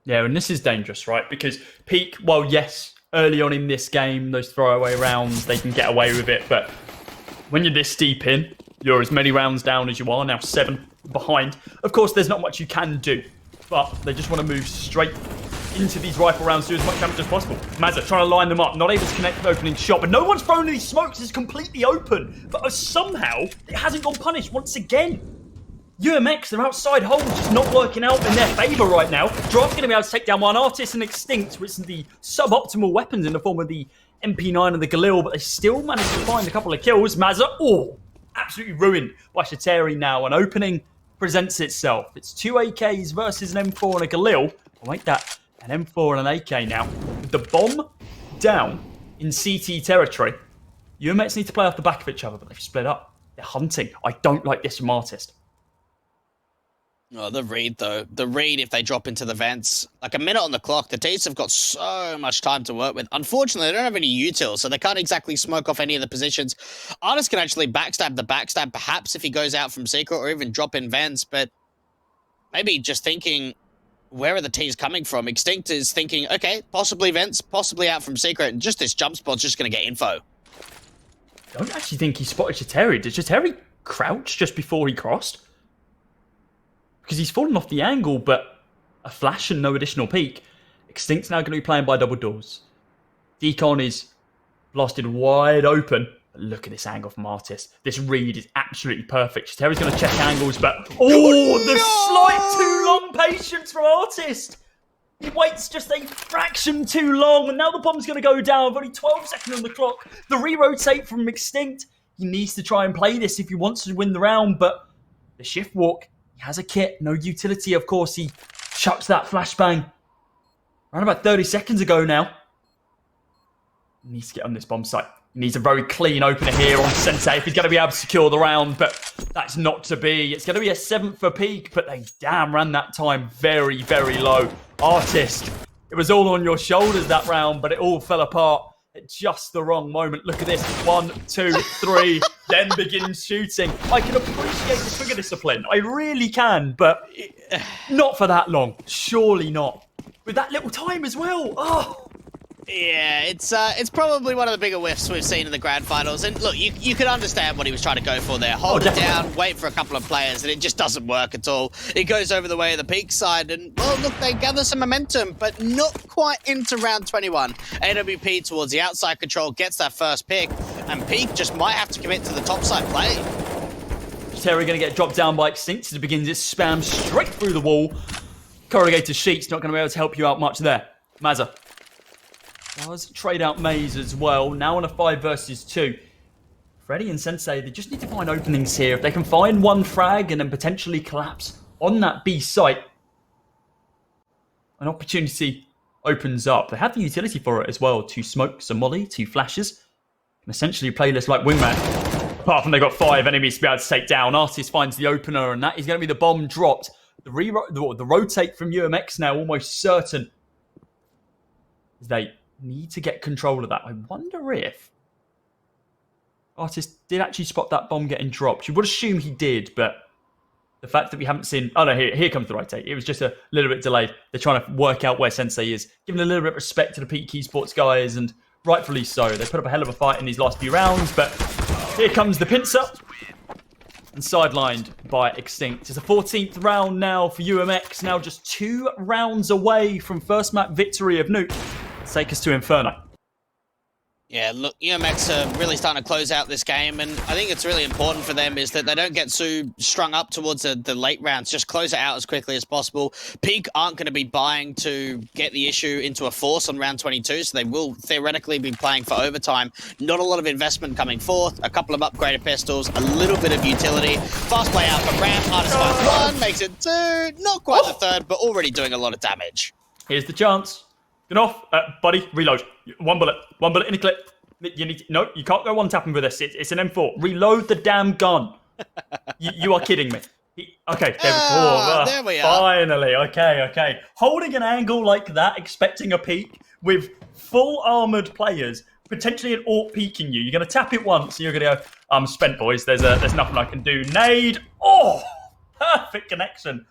Yeah, and this is dangerous, right? Because Peak, well, yes, early on in this game, those throwaway rounds, they can get away with it. But when you're this deep in, you're as many rounds down as you are, now 7 behind. Of course, there's not much you can do. But they just want to move straight into these rifle rounds, do as much damage as possible. Mazza trying to line them up, not able to connect the opening shot. But no one's thrown any smokes, it's completely open. But somehow, it hasn't gone punished once again. UMX, their outside hold just not working out in their favour right now. Giraffe's going to be able to take down one Artist and Extinct, which is the suboptimal weapons in the form of the MP9 and the Galil, but they still managed to find a couple of kills. Mazza, absolutely ruined by Shateri now. An opening presents itself. It's 2 AKs versus an M4 and a Galil. I'll make that an M4 and an AK now. With the bomb down in CT territory, UMX need to play off the back of each other, but they've split up. They're hunting. I don't like this from Artist. Oh, the read, though. The read, if they drop into the vents. Like a minute on the clock, the Tees have got so much time to work with. Unfortunately, they don't have any util, so they can't exactly smoke off any of the positions. Artist can actually backstab the backstab, perhaps if he goes out from secret, or even drop in vents, but maybe just thinking, where are the Tees coming from? Extinct is thinking, okay, possibly vents, possibly out from secret, and just this jump spot's just going to get info. I don't actually think he spotted Shateri. Did Shateri crouch just before he crossed? Because he's fallen off the angle, but a flash and no additional peak. Extinct's now going to be playing by double doors. Decon is blasted wide open. But look at this angle from Artist. This read is absolutely perfect. Shatteri's going to check angles, but... the slight too long patience from Artist. He waits just a fraction too long, and now the bomb's going to go down. With only 12 seconds on the clock. The re-rotate from Extinct. He needs to try and play this if he wants to win the round, but the shift walk... He has a kit, no utility, of course. He chucks that flashbang around about 30 seconds ago now. He needs to get on this bomb site. He needs a very clean opener here on Sensei if he's going to be able to secure the round, but that's not to be. It's going to be a 7th for Peak, but they damn ran that time very, very low. Artist, it was all on your shoulders that round, but it all fell apart at just the wrong moment. Look at this. 1, 2, 3, then begins shooting. I can appreciate the trigger discipline. I really can, but not for that long. Surely not. With that little time as well. Oh. Yeah, it's probably one of the bigger whiffs we've seen in the grand finals. And look, you could understand what he was trying to go for there. Hold it down, wait for a couple of players, and it just doesn't work at all. It goes over the way of the Peak side, and, well, look, they gather some momentum, but not quite into round 21. AWP towards the outside control gets that first pick, and Peak just might have to commit to the top side play. Terry going to get dropped down by Extinct as it begins its spam straight through the wall. Corrugated Sheet's not going to be able to help you out much there. Mazza does trade out Maze as well. Now on a 5 versus 2. Freddy and Sensei, they just need to find openings here. If they can find one frag and then potentially collapse on that B site, an opportunity opens up. They have the utility for it as well. 2 smokes, a molly, 2 flashes. Can essentially play this like wingman. Apart from they've got 5 enemies to be able to take down. Artist finds the opener, and that is going to be the bomb dropped. The rotate from UMX now almost certain. They need to get control of that. I wonder if Artist did actually spot that bomb getting dropped. You would assume he did, but the fact that we haven't seen... Oh no, here comes the rotate. It was just a little bit delayed. They're trying to work out where Sensei is. Giving a little bit of respect to the Peak Esports guys, and rightfully so. They put up a hell of a fight in these last few rounds, but here comes the pincer. And sidelined by Extinct. It's a 14th round now for UMX. Now just 2 rounds away from first map victory of Nuke. Take us to Inferno. Yeah, look, UMX are really starting to close out this game, and I think it's really important for them is that they don't get too strung up towards the late rounds. Just close it out as quickly as possible. Peak aren't going to be buying to get the issue into a force on round 22, so they will theoretically be playing for overtime. Not a lot of investment coming forth, a couple of upgraded pistols, a little bit of utility. Fast play out from Ramp, Artist finds 1, makes it 2, not quite the 3rd, but already doing a lot of damage. Here's the chance. Get off, buddy, reload. 1 bullet in a clip. You need to, no, you can't go one tapping with this. It's an M4. Reload the damn gun. You are kidding me. Okay, there we are. Finally, okay. Holding an angle like that, expecting a peek with full armored players, potentially an AWP peeking you. You're going to tap it once, and you're going to go, I'm spent, boys. There's nothing I can do. Nade. Oh, perfect connection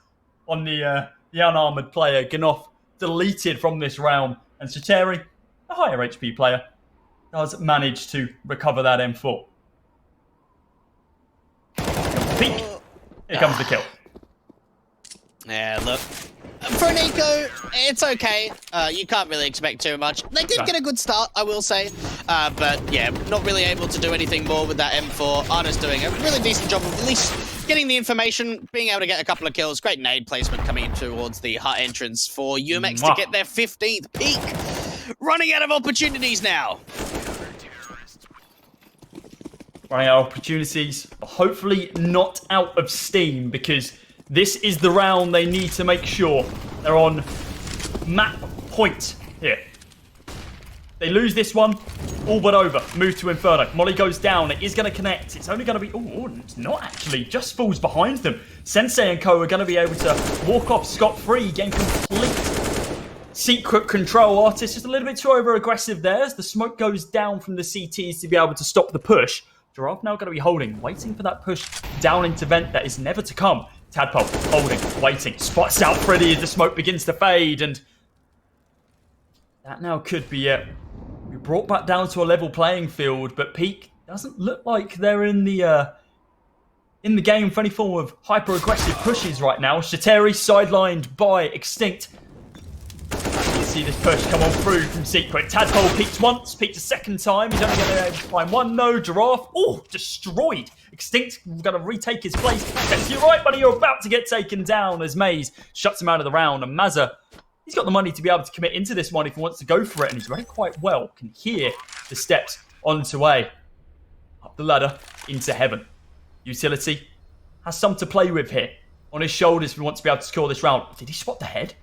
on the unarmored player. Gnoff deleted from this round, and Sateri, a higher HP player, does manage to recover that M4. Peek. Here comes the kill. Yeah, look. For an eco, it's okay. You can't really expect too much. They did get a good start, I will say. But yeah, not really able to do anything more with that M4. Artist doing a really decent job of at least getting the information, being able to get a couple of kills. Great nade placement coming in towards the hut entrance for UMX to get their 15th peak. Running out of opportunities now. Running out of opportunities, but hopefully not out of steam, because this is the round they need to make sure they're on map point here. They lose this one, all but over. Move to Inferno. Molly goes down. It is going to connect. It's only going to be... Oh, it's not actually. Just falls behind them. Sensei and co are going to be able to walk off scot-free, gain complete secret control. Artist just a little bit too over-aggressive there as the smoke goes down from the CTs to be able to stop the push. Giraffe now going to be holding, waiting for that push down into vent that is never to come. Tadpole holding, waiting, spots out Freddy as the smoke begins to fade, and that now could be it. We're brought back down to a level playing field, but Peak doesn't look like they're in the game for any form of hyper-aggressive pushes right now. Sateri sidelined by Extinct. You see this push come on through from Secret. Tadpole peeked once, peeked a second time. He's only going to be able to find one. No, Giraffe. Oh, destroyed. Extinct going to retake his place. Yes, you're right, buddy. You're about to get taken down as Maze shuts him out of the round. And Mazza, he's got the money to be able to commit into this one if he wants to go for it. And he's ready quite well. Can hear the steps onto way. Up the ladder into heaven. Utility has some to play with here. On his shoulders if he wants to be able to score this round. Did he spot the head?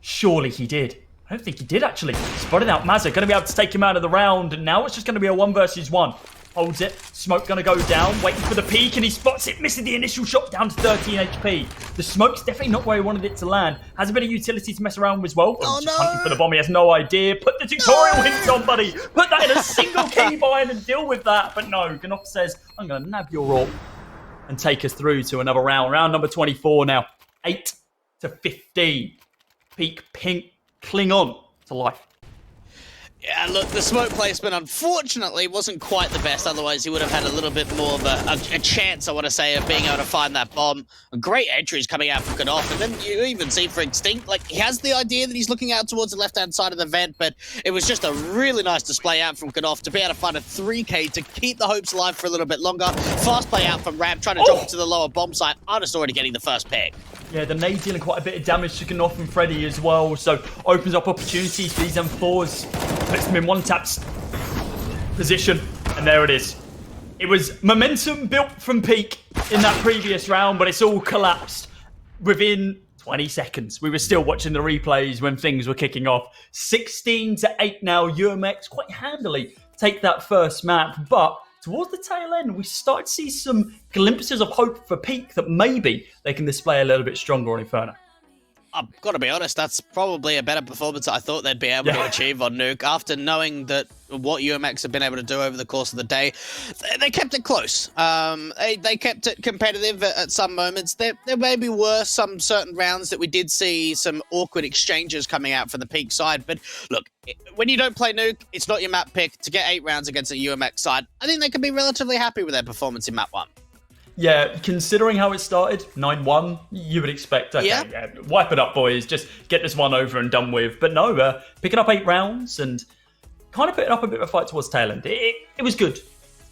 Surely he did. I don't think he did, actually. Spotted out Mazza. Going to be able to take him out of the round. And now it's just going to be a 1 versus 1. Holds it. Smoke going to go down. Waiting for the peak. And he spots it. Missing the initial shot down to 13 HP. The smoke's definitely not where he wanted it to land. Has a bit of utility to mess around with as well. Oh, just hunting for the bomb. He has no idea. Put the tutorial hints on, buddy. Put that in a single keybind and deal with that. But no. Gnoff says, I'm going to nab your AWP and take us through to another round. Round number 24 now. 8 to 15. Peak pink. Cling on to life. Yeah, look, the smoke placement, unfortunately, wasn't quite the best. Otherwise, he would have had a little bit more of a chance, I want to say, of being able to find that bomb. Great entries coming out from Gnoff. And then you even see for Extinct, like, he has the idea that he's looking out towards the left-hand side of the vent, but it was just a really nice display out from Gnoff to be able to find a 3K to keep the hopes alive for a little bit longer. Fast play out from Ram, trying to drop it to the lower bomb site. Artist already getting the first pick. Yeah, the nade dealing quite a bit of damage to Gnoff and Freddy as well, so opens up opportunities for these M4s. Puts them in one tap position, and there it is. It was momentum built from Peak in that previous round, but it's all collapsed within 20 seconds. We were still watching the replays when things were kicking off. 16-8 now. UMX quite handily take that first map, but towards the tail end, we start to see some glimpses of hope for Peak that maybe they can display a little bit stronger on Inferno. I've got to be honest, that's probably a better performance I thought they'd be able to achieve on Nuke. After knowing that what UMX have been able to do over the course of the day, they kept it close. They kept it competitive at some moments. There maybe were some certain rounds that we did see some awkward exchanges coming out from the Peak side. But look, when you don't play Nuke, it's not your map pick. To get 8 rounds against a UMX side, I think they can be relatively happy with their performance in map 1. Yeah, considering how it started, 9-1, you would expect, okay, wipe it up, boys, just get this one over and done with. But no, picking up 8 rounds and kind of putting up a bit of a fight towards tail end. It was good.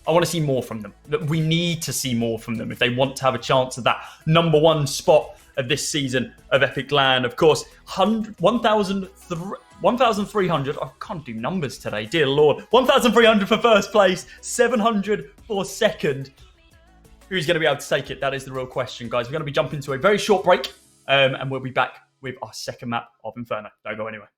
I want to see more from them. We need to see more from them if they want to have a chance at that #1 spot of this season of Epic.LAN. Of course, 1,300, I can't do numbers today, dear Lord. 1,300 for first place, 700 for second. Who's going to be able to take it? That is the real question, guys. We're going to be jumping to a very short break, and we'll be back with our second map of Inferno. Don't go anywhere.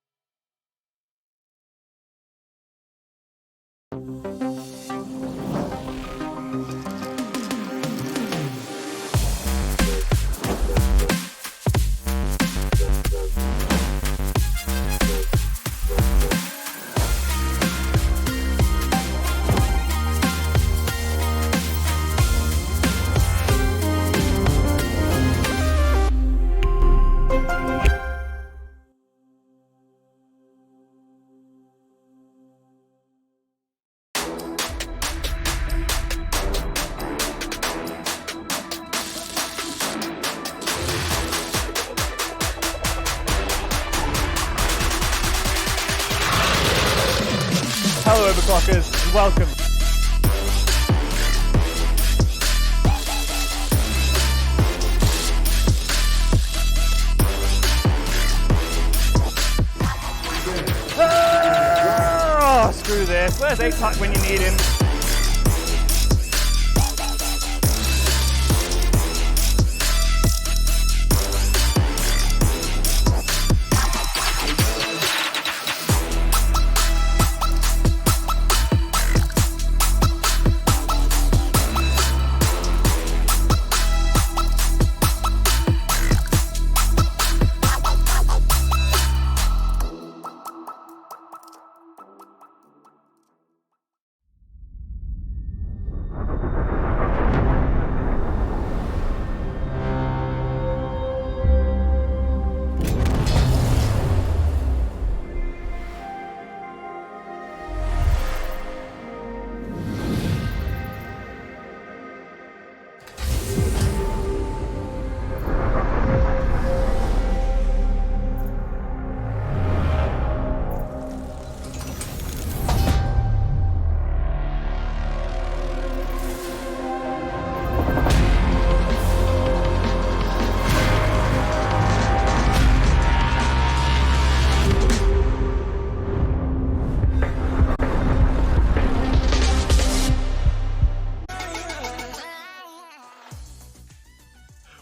Hello, Overclockers, and welcome. Oh, screw this. Where's A-Pack when you need him?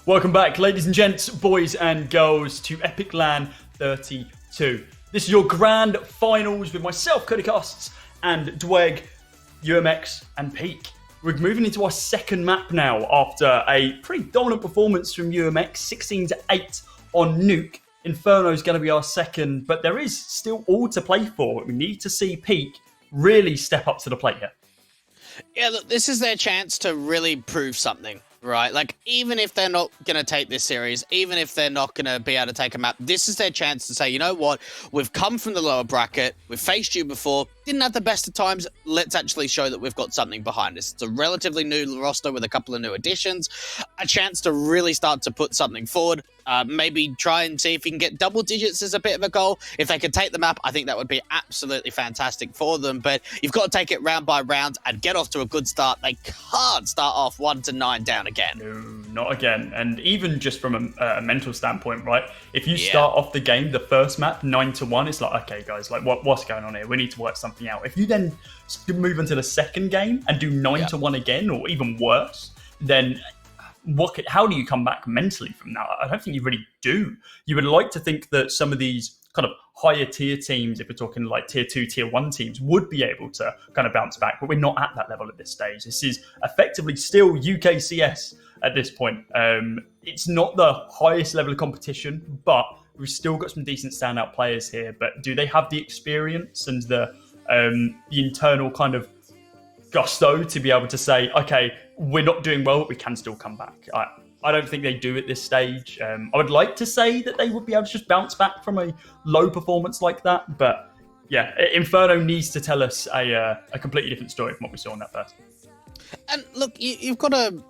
Welcome back, ladies and gents, boys and girls, to Epic.LAN 32. This is your grand finals with myself, Cody Casts, and Dweg, UMX, and Peak. We're moving into our second map now after a pretty dominant performance from UMX, 16-8 on Nuke. Inferno is going to be our second, but there is still all to play for. We need to see Peak really step up to the plate here. Yeah, look, this is their chance to really prove something. Right, like even if they're not going to take this series, even if they're not going to be able to take a map, this is their chance to say, you know what, we've come from the lower bracket, we've faced you before, didn't have the best of times, let's actually show that we've got something behind us. It's a relatively new roster with a couple of new additions, a chance to really start to put something forward, maybe try and see if you can get double digits as a bit of a goal. If they could take the map, I think that would be absolutely fantastic for them, but you've got to take it round by round and get off to a good start. They can't start off 1-9 down again. No, not again. And even just from a mental standpoint, right? If you start off the game, the first map, 9-1, it's like, okay, guys, like what's going on here? We need to work something something out. If you then move into the second game and do 9-1 again, or even worse, then how do you come back mentally from that? I don't think you really do. You would like to think that some of these kind of higher tier teams, if we're talking like tier 2, tier 1 teams, would be able to kind of bounce back, but we're not at that level at this stage. This is effectively still UKCS at this point. It's not the highest level of competition, but we've still got some decent standout players here. But do they have the experience and the internal kind of gusto to be able to say, okay, we're not doing well, but we can still come back? I don't think they do at this stage. I would like to say that they would be able to just bounce back from a low performance like that, but yeah, Inferno needs to tell us a completely different story from what we saw in that first. And look, you've got to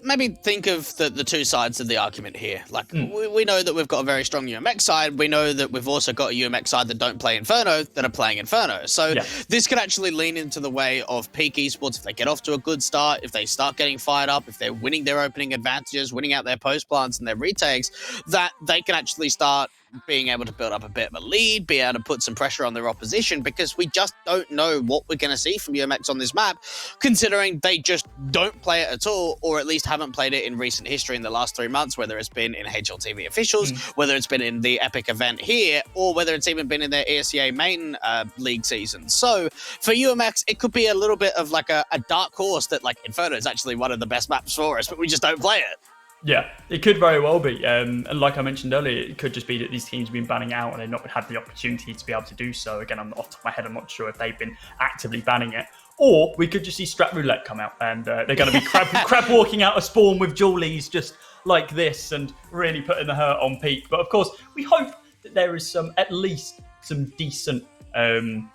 maybe think of the two sides of the argument here. Like, we know that we've got a very strong UMX side. We know that we've also got a UMX side that don't play Inferno, that are playing Inferno. So this could actually lean into the way of Peak Esports if they get off to a good start, if they start getting fired up, if they're winning their opening advantages, winning out their post plants and their retakes, that they can actually start being able to build up a bit of a lead, be able to put some pressure on their opposition, because we just don't know what we're going to see from UMX on this map, considering they just don't play it at all, or at least haven't played it in recent history in the last 3 months, whether it's been in HLTV officials, whether it's been in the Epic event here, or whether it's even been in their ESEA main league season. So for UMX, it could be a little bit of like a dark horse that like Inferno is actually one of the best maps for us, but we just don't play it. Yeah, it could very well be. And like I mentioned earlier, it could just be that these teams have been banning out and they've not had the opportunity to be able to do so. Again, off the top of my head, I'm not sure if they've been actively banning it. Or we could just see Strat Roulette come out and they're going to be crab walking out a spawn with Julies just like this and really putting the hurt on Peak. But of course, we hope that there is at least some decent kind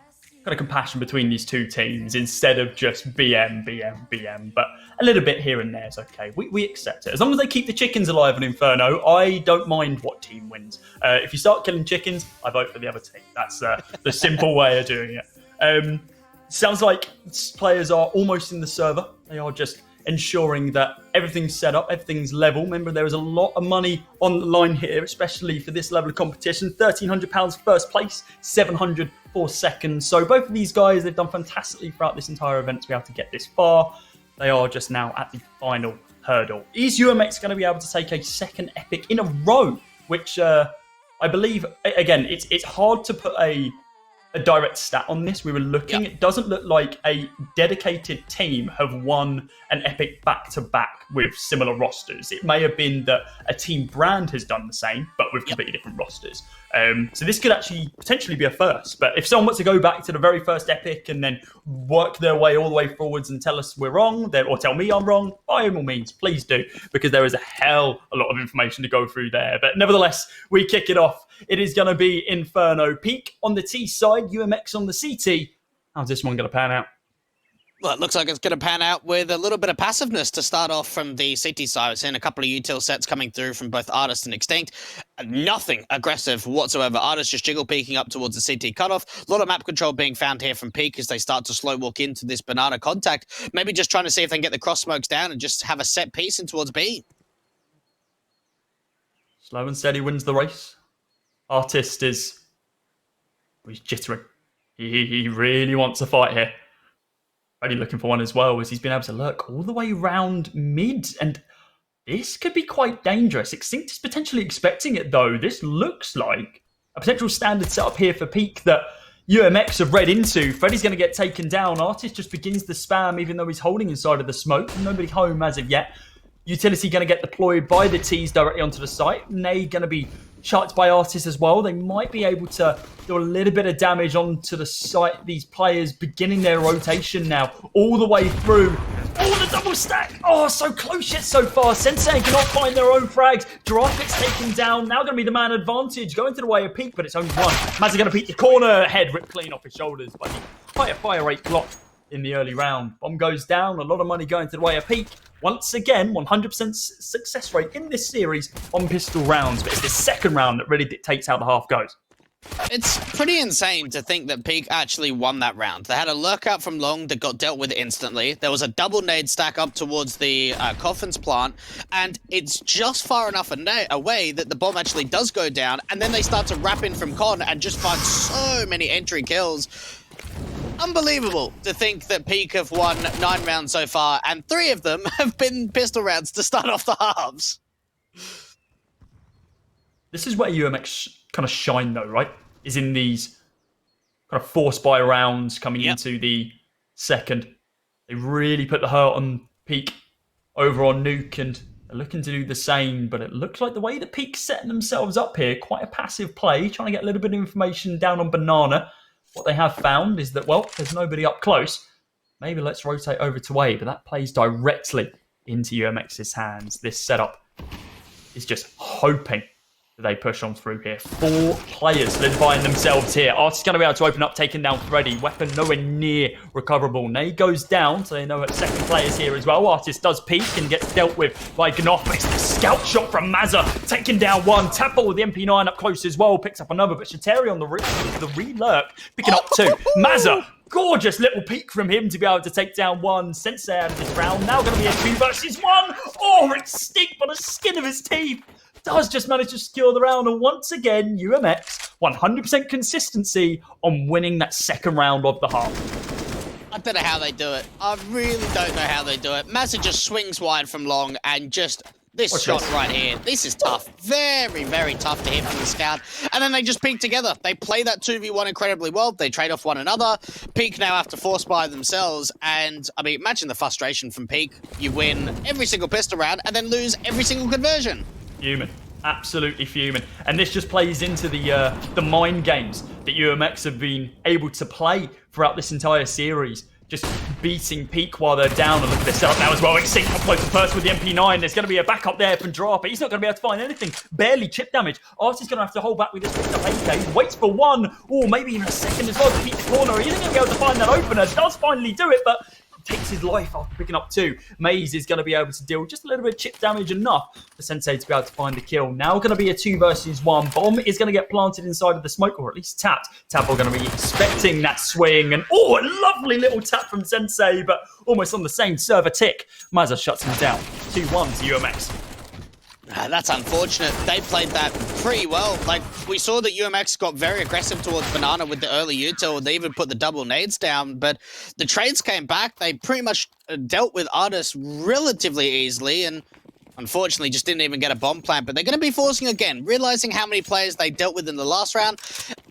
of compassion between these two teams instead of just BM. But a little bit here and there is okay. We accept it. As long as they keep the chickens alive in Inferno, I don't mind what team wins. If you start killing chickens, I vote for the other team. That's the simple way of doing it. Sounds like players are almost in the server. They are just ensuring that everything's set up, everything's level. Remember, there is a lot of money on the line here, especially for this level of competition. £1,300 first place, 700 for second. So both of these guys, they've done fantastically throughout this entire event to be able to get this far. They are just now at the final hurdle. Is UMX going to be able to take a second epic in a row? Which I believe, again, it's hard to put a direct stat on this. We were looking, it doesn't look like a dedicated team have won an epic back-to-back with similar rosters. It may have been that a team brand has done the same, but with completely different rosters. So this could actually potentially be a first. But if someone wants to go back to the very first epic and then work their way all the way forwards and tell us we're wrong, or tell me I'm wrong, by all means, please do, because there is a lot of information to go through there. But nevertheless, we kick it off. It is going to be Inferno. Peak on the T side, UMX on the CT. How's this one going to pan out? Well, it looks like it's going to pan out with a little bit of passiveness to start off from the CT side. We've seen a couple of util sets coming through from both Artist and Extinct. Nothing aggressive whatsoever. Artist just jiggle peeking up towards the CT cutoff. A lot of map control being found here from Peak as they start to slow walk into this banana contact. Maybe just trying to see if they can get the cross smokes down and just have a set piece in towards B. Slow and steady wins the race. Artist he's jittering. He really wants a fight here. Really looking for one as well, as he's been able to lurk all the way around mid, and this could be quite dangerous. Extinct is potentially expecting it though. This looks like a potential standard setup here for Peak that UMX have read into. Freddy's going to get taken down. Artist just begins the spam even though he's holding inside of the smoke. Nobody home as of yet. Utility going to get deployed by the T's directly onto the site. Nay going to be shot by Artists as well. They might be able to do a little bit of damage onto the site. These players beginning their rotation now, all the way through. Oh, the double stack. Oh, so close yet so far. Sensei cannot find their own frags. Giraffe gets taken down. Now going to be the man advantage. Going to the way of Peak, but it's only one. Mazza going to peek the corner. Head ripped clean off his shoulders by the quite a fire rate block in the early round. Bomb goes down. A lot of money going to the way of Peak. Once again, 100% success rate in this series on pistol rounds. But it's the second round that really dictates how the half goes. It's pretty insane to think that Peak actually won that round. They had a lurk out from long that got dealt with instantly. There was a double nade stack up towards the Coffin's plant, and it's just far enough away that the bomb actually does go down, and then they start to wrap in from Con and just find so many entry kills. unbelievable to think that Peak have won 9 rounds so far, and 3 of them have been pistol rounds to start off the halves. This is where UMX kind of shine, though, right? Is in these kind of force buy rounds coming into the second. They really put the hurt on Peak over on Nuke, and they're looking to do the same, but it looks like the way the Peak's setting themselves up here, quite a passive play, trying to get a little bit of information down on Banana. What they have found is that, well, there's nobody up close. Maybe let's rotate over to A, but that plays directly into UMX's hands. This setup is just hoping that they push on through here. 4 players solidifying themselves here. Art's going to be able to open up, taking down Freddy. Weapon nowhere near recoverable. Nade goes down, so they know that second player's here as well. Artist does peek and gets dealt with by Gnoff. But it's the scout shot from Mazza, taking down one. Tapple with the MP9 up close as well, picks up another. But Shateri on the re-lurk, picking up 2. Mazza, gorgeous little peek from him to be able to take down 1. Sensei out of this round. Now going to be a 2 versus 1. Oh, it's Stink by the skin of his teeth. Does just manage to secure the round, and once again, UMX 100% consistency on winning that second round of the half. I don't know how they do it. I really don't know how they do it. Mazza just swings wide from long, and just this shot right here. This is tough. Very, very tough to hit from the scout. And then they just peek together. They play that 2v1 incredibly well. They trade off one another. Peak now have to force by themselves. And, I mean, imagine the frustration from Peak. You win every single pistol round and then lose every single conversion. Fuming. Absolutely fuming. And this just plays into the mind games that UMX have been able to play throughout this entire series. Just beating Peak while they're down. And look at this setup now as well. Extinct up close first with the MP9. There's going to be a backup there from Drop, but he's not going to be able to find anything. Barely chip damage. Artie's going to have to hold back with this picked up AK. Waits for 1, or maybe even a second as well to beat the corner. He isn't going to be able to find that opener. Does finally do it, but takes his life after picking up 2. Maze is going to be able to deal just a little bit of chip damage, enough for Sensei to be able to find the kill. Now going to be a 2 versus 1. Bomb is going to get planted inside of the smoke, or at least tapped. Tapple going to be expecting that swing, and oh, a lovely little tap from Sensei, but almost on the same server tick. Mazza shuts him down. 2-1 to UMX. That's unfortunate. They played that pretty well. Like, we saw that UMX got very aggressive towards Banana with the early util. They even put the double nades down, but the trades came back. They pretty much dealt with Artis relatively easily, and unfortunately just didn't even get a bomb plant. But they're going to be forcing again, realizing how many players they dealt with in the last round.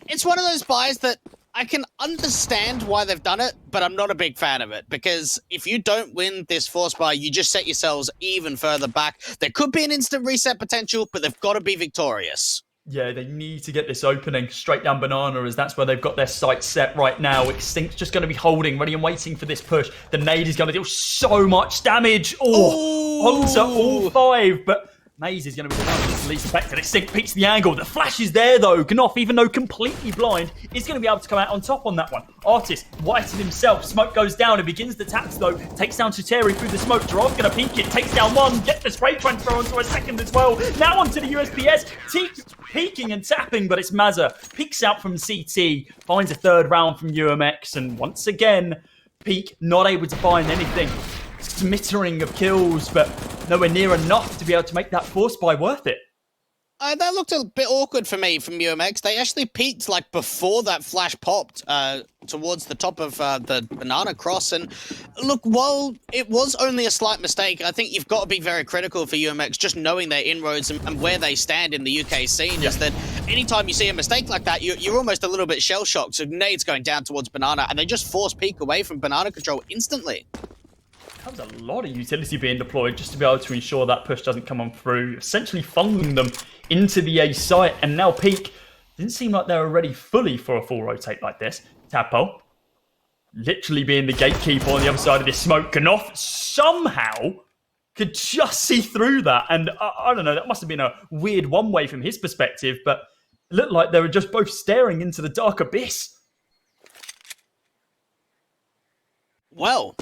It's one of those buys that I can understand why they've done it, but I'm not a big fan of it, because if you don't win this force buy, you just set yourselves even further back. There could be an instant reset potential, but they've got to be victorious. Yeah, they need to get this opening straight down Banana, as that's where they've got their sights set right now. Extinct's just going to be holding, ready and waiting for this push. The nade is going to deal so much damage. Oh, onto all 5, but Maze is going to be the one that's least affected. Extinct peeks the angle. The flash is there, though. Gnoff, even though completely blind, is going to be able to come out on top on that one. Artist, whited himself. Smoke goes down and begins the taps, though. Takes down Chiteri through the smoke. Giraffe going to peek it. Takes down 1. Get the spray transfer onto a second as well. Now onto the USPS. Peeking and tapping, but it's Mazza. Peeks out from CT. Finds a 3rd round from UMX. And once again, Peak not able to find anything. Smattering of kills, but nowhere near enough to be able to make that force buy worth it. That looked a bit awkward for me from UMX. They actually peaked like before that flash popped towards the top of the banana cross. And look, while it was only a slight mistake, I think you've got to be very critical for UMX, just knowing their inroads and where they stand in the UK scene. Is that anytime you see a mistake like that, you're almost a little bit shell-shocked. So nades going down towards banana, and they just force peak away from banana control instantly. There's a lot of utility being deployed just to be able to ensure that push doesn't come on through, essentially funneling them into the A site. And now Peak didn't seem like they were ready fully for a full rotate like this. Tapo literally being the gatekeeper on the other side of this smoke. Gnoff somehow could just see through that. And I don't know, that must have been a weird one-way from his perspective, but it looked like they were just both staring into the dark abyss. Well,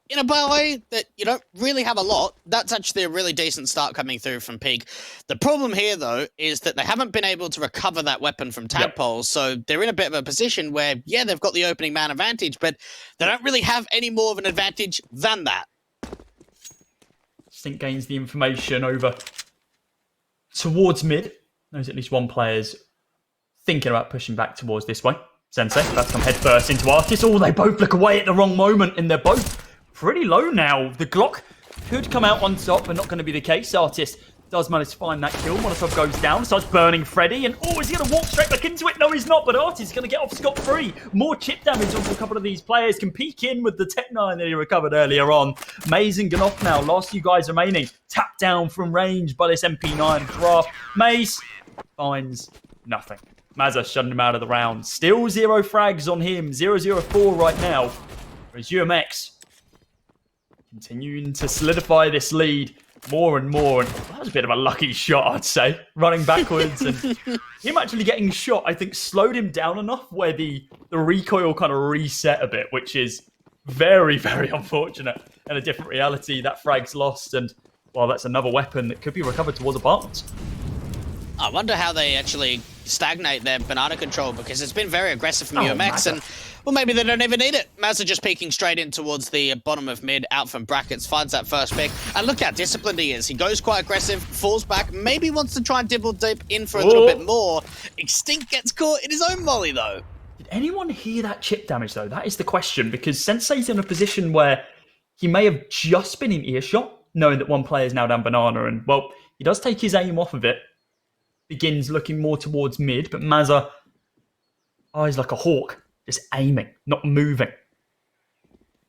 in a buy that you don't really have a lot, that's actually a really decent start coming through from Peak. The problem here, though, is that they haven't been able to recover that weapon from Tadpoles, so they're in a bit of a position where, yeah, they've got the opening man advantage, but they don't really have any more of an advantage than that. Stink gains the information over towards mid. Knows at least one player's thinking about pushing back towards this way. Sensei, that's come head first into Artist. Oh, they both look away at the wrong moment, and they're both pretty low now. The Glock could come out on top, but not going to be the case. Artist does manage to find that kill. Molotov goes down, starts burning Freddy, and oh, is he going to walk straight back into it? No, he's not, but Artist is going to get off scot-free. More chip damage onto a couple of these players. Can peek in with the Tech 9 that he recovered earlier on. Maze and Ganoff now, last few guys remaining. Tapped down from range by this MP9 draft. Maze finds nothing. Mazza shutting him out of the round. Still 0 frags on him. 0-0-4 right now. Whereas UMX continuing to solidify this lead more and more. And that was a bit of a lucky shot, I'd say. Running backwards and him actually getting shot, I think, slowed him down enough where the recoil kind of reset a bit, which is very, very unfortunate. And a different reality. That frag's lost, and well, that's another weapon that could be recovered towards apartments. I wonder how they actually stagnate their banana control, because it's been very aggressive from UMX, and well, maybe they don't even need it. Mazza just peeking straight in towards the bottom of mid, out from brackets, finds that first pick, and look how disciplined he is. He goes quite aggressive, falls back, maybe wants to try and dibble deep in for a little bit more. Extinct gets caught in his own molly, though. Did anyone hear that chip damage, though? That is the question, because Sensei's in a position where he may have just been in earshot, knowing that one player is now down banana, and, well, he does take his aim off of it. Begins looking more towards mid, but Mazza eyes like a hawk, just aiming, not moving.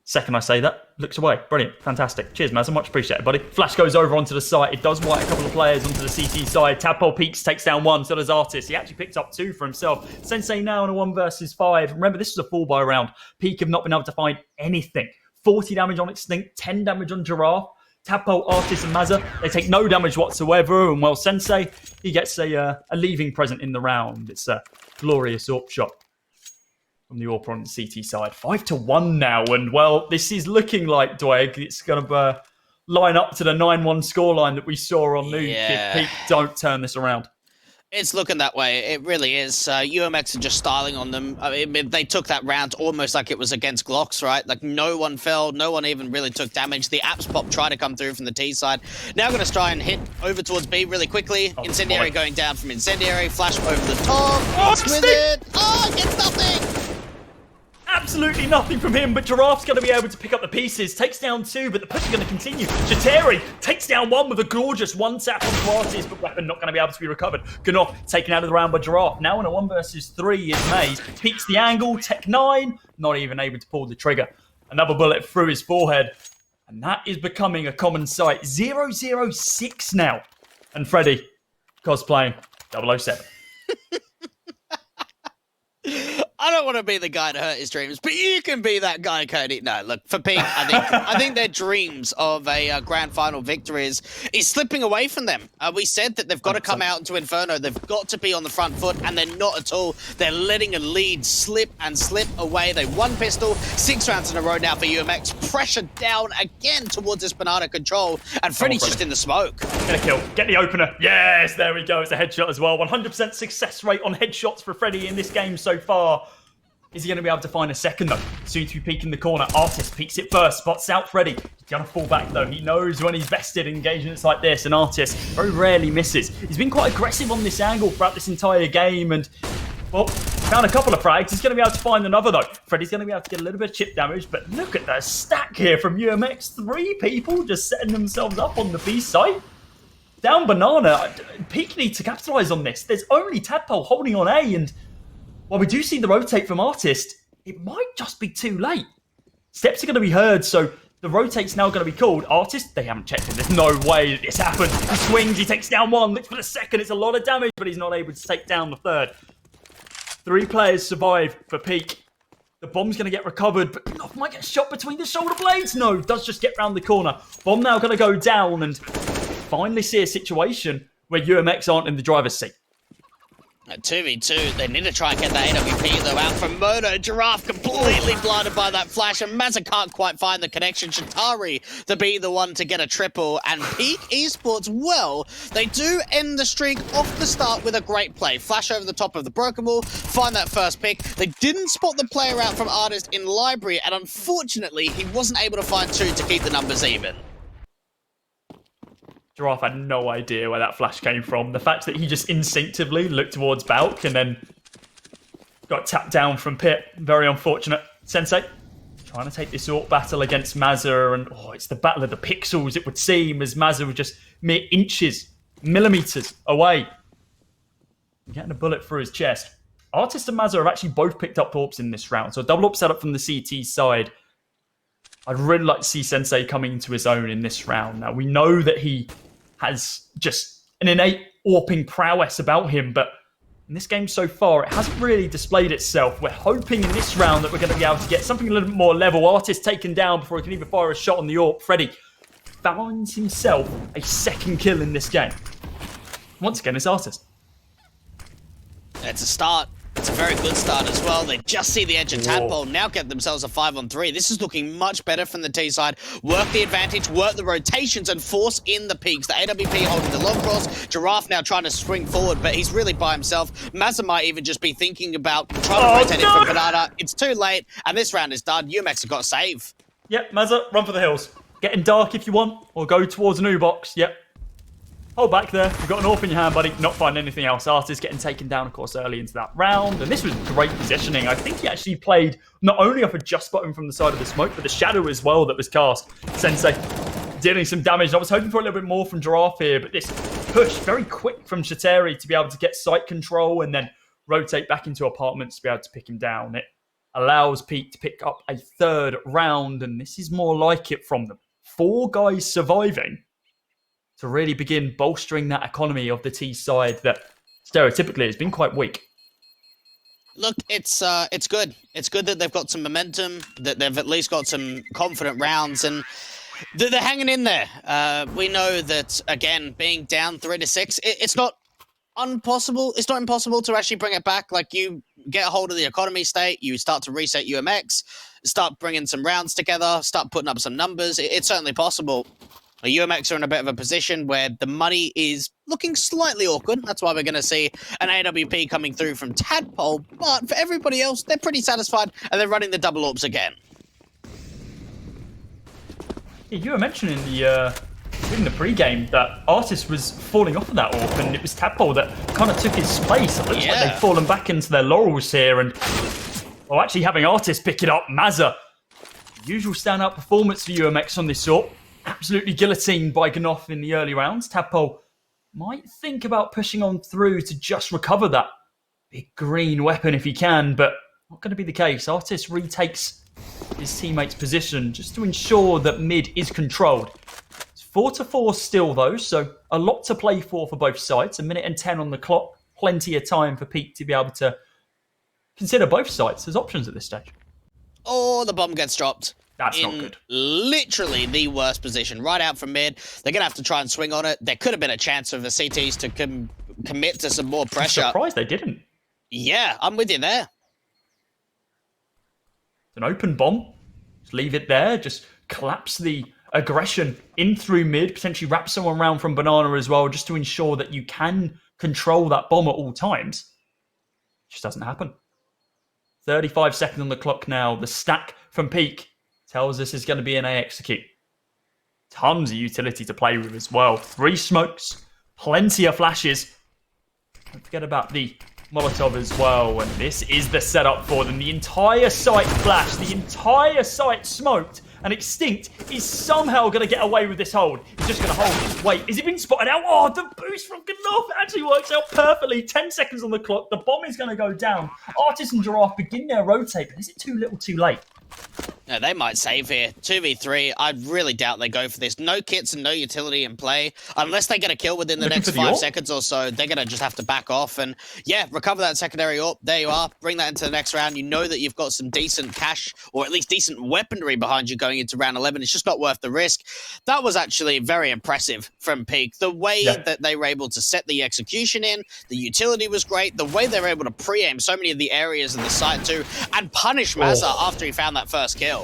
Second I say that, looks away. Brilliant, fantastic. Cheers, Mazza, much appreciated, buddy. Flash goes over onto the site. It does white a couple of players onto the CT side. Tadpole peeks, takes down one, so does Artist. He actually picked up 2 for himself. Sensei now in a 1 versus 5. Remember, this is a 4-by round. Peak have not been able to find anything. 40 damage on Extinct, 10 damage on Giraffe. Tadpole, Artist, and Mazza, they take no damage whatsoever. And well, Sensei, he gets a leaving present in the round. It's a glorious AWP shot from the AWP on the CT side. 5-1 now. And well, this is looking like, Dwayne, it's going to line up to the 9-1 scoreline that we saw on Nuke if Peak don't turn this around. It's looking that way. It really is. UMX are just styling on them. I mean, they took that round almost like it was against Glocks, right? Like, no one fell. No one even really took damage. The apps pop tried to come through from the T side. Now going to try and hit over towards B really quickly. Incendiary going down from Incendiary. Flash over the top. Hits with it. Oh, gets nothing. Absolutely nothing from him, but Giraffe's going to be able to pick up the pieces. Takes down 2, but the push is going to continue. Shateri takes down 1 with a gorgeous 1-tap on Artist, but weapon not going to be able to be recovered. Ganoff taken out of the round by Giraffe. Now in a 1 versus 3 is Maze. Peeks the angle. Tech 9, not even able to pull the trigger. Another bullet through his forehead. And that is becoming a common sight. 0-0-6 now. And Freddy cosplaying 007. I don't want to be the guy to hurt his dreams, but you can be that guy, Cody. No, look, for Pete, I think their dreams of a grand final victory is slipping away from them. We said that they've got to come out into Inferno. They've got to be on the front foot, and they're not at all. They're letting a lead slip and slip away. They won pistol, 6 rounds in a row now for UMX. Pressure down again towards this banana control, and Freddy's just in the smoke. Get a kill. Get the opener. Yes, there we go. It's a headshot as well. 100% success rate on headshots for Freddy in this game so far. Is he going to be able to find a second, though? Soon to be peeking the corner. Artist peeks it first, spots out Freddy. He's going to fall back, though. He knows when he's vested in engagements like this, and Artist very rarely misses. He's been quite aggressive on this angle throughout this entire game, and, well, found a couple of frags. He's going to be able to find another, though. Freddy's going to be able to get a little bit of chip damage, but look at the stack here from UMX. 3 people just setting themselves up on the B site. Down banana. Peak needs to capitalise on this. There's only Tadpole holding on A, and while we do see the rotate from Artist, it might just be too late. Steps are going to be heard, so the rotate's now going to be called. Artist, they haven't checked it. There's no way that this happened. He swings, he takes down 1, looks for the second. It's a lot of damage, but he's not able to take down the third. 3 players survive for Peak. The bomb's going to get recovered, but Ganoff might get shot between the shoulder blades. No, does just get round the corner. Bomb now going to go down, and finally see a situation where UMX aren't in the driver's seat. At 2v2, they need to try and get that AWP though out from Mono. Giraffe completely blinded by that flash, and Mazza can't quite find the connection. Shatari to be the one to get a triple, and Peak Esports, well, they do end the streak off the start with a great play. Flash over the top of the broken wall, find that first pick. They didn't spot the player out from Artist in Library, and unfortunately, he wasn't able to find 2 to keep the numbers even. Giraffe had no idea where that flash came from. The fact that he just instinctively looked towards Balk and then Got tapped down from Pit. Very unfortunate. Sensei trying to take this AWP battle against Mazza, and it's the battle of the pixels, it would seem, as Mazza was just mere inches, millimeters away. Getting a bullet through his chest. Artist and Mazza have actually both picked up AWPs in this round, so a double AWP setup from the CT side. I'd really like to see Sensei coming into his own in this round. Now, we know that he has just an innate AWPing prowess about him, but in this game so far, it hasn't really displayed itself. We're hoping in this round that we're going to be able to get something a little bit more level. Artist taken down before he can even fire a shot on the AWP. Freddy finds himself a second kill in this game. Once again, it's Artist. It's a start. It's a very good start as well. They just see the edge of Tadpole, now get themselves a 5-on-3. This is looking much better from the T side. Work the advantage, work the rotations, and force in the peaks. The AWP holding the long cross. Giraffe now trying to swing forward, but he's really by himself. Mazza might even just be thinking about trying to rotate it from Banana. It's too late, and this round is done. UMX have got a save. Yep, Mazza, run for the hills. Get in dark if you want, or go towards a new box. Yep. Hold back there. You've got an AWP in your hand, buddy. Not finding anything else. Artist getting taken down, of course, early into that round. And this was great positioning. I think he actually played not only off a just button from the side of the smoke, but the shadow as well that was cast. Sensei dealing some damage. I was hoping for a little bit more from Giraffe here, but this push, very quick from Shateri to be able to get site control and then rotate back into apartments to be able to pick him down. It allows Pete to pick up a third round, and this is more like it from them. 4 guys surviving to really begin bolstering that economy of the T side that stereotypically has been quite weak. Look, it's good. It's good that they've got some momentum, that they've at least got some confident rounds, and they're hanging in there. We know that, again, being down 3-6, it's not impossible. It's not impossible to actually bring it back. Like, you get a hold of the economy state, you start to reset UMX, start bringing some rounds together, start putting up some numbers. It's certainly possible. UMX are in a bit of a position where the money is looking slightly awkward. That's why we're going to see an AWP coming through from Tadpole. But for everybody else, they're pretty satisfied, and they're running the double AWPs again. Yeah, you were mentioning in the pre-game that Artist was falling off of that AWP, and it was Tadpole that kind of took his place. It looks like they've fallen back into their laurels here, and actually having Artist pick it up. Mazza, usual standout performance for UMX on this AWP. Absolutely guillotined by Gnoff in the early rounds. Tadpole might think about pushing on through to just recover that big green weapon if he can, but not going to be the case. Artist retakes his teammate's position just to ensure that mid is controlled. It's 4-4 still, though, so a lot to play for both sides. 1 minute and 10 on the clock. Plenty of time for Pete to be able to consider both sides as options at this stage. Oh, the bomb gets dropped. That's not good. Literally the worst position. Right out from mid. They're going to have to try and swing on it. There could have been a chance for the CTs to commit to some more pressure. I'm surprised they didn't. Yeah, I'm with you there. It's an open bomb. Just leave it there. Just collapse the aggression in through mid. Potentially wrap someone around from Banana as well, just to ensure that you can control that bomb at all times. It just doesn't happen. 35 seconds on the clock now. The stack from Peak tells us it's going to be an A execute. Tons of utility to play with as well. 3 smokes, plenty of flashes. Don't forget about the Molotov as well. And this is the setup for them. The entire site flashed, the entire site smoked, and Extinct is somehow going to get away with this hold. He's just going to hold. Wait, is he being spotted out? Oh, the boost from Gnoff actually works out perfectly. 10 seconds on the clock. The bomb is going to go down. Artist and Giraffe begin their rotate, but is it too little too late? No, they might save here. 2v3. I really doubt they go for this. No kits and no utility in play. Unless they get a kill within the next 5 seconds or so, they're going to just have to back off and, yeah, recover that secondary AWP. There you are. Bring that into the next round. You know that you've got some decent cash or at least decent weaponry behind you going into round 11. It's just not worth the risk. That was actually very impressive from Peak. The way that they were able to set the execution in, the utility was great. The way they were able to pre-aim so many of the areas in the site too and punish Mazza after he found that first kill.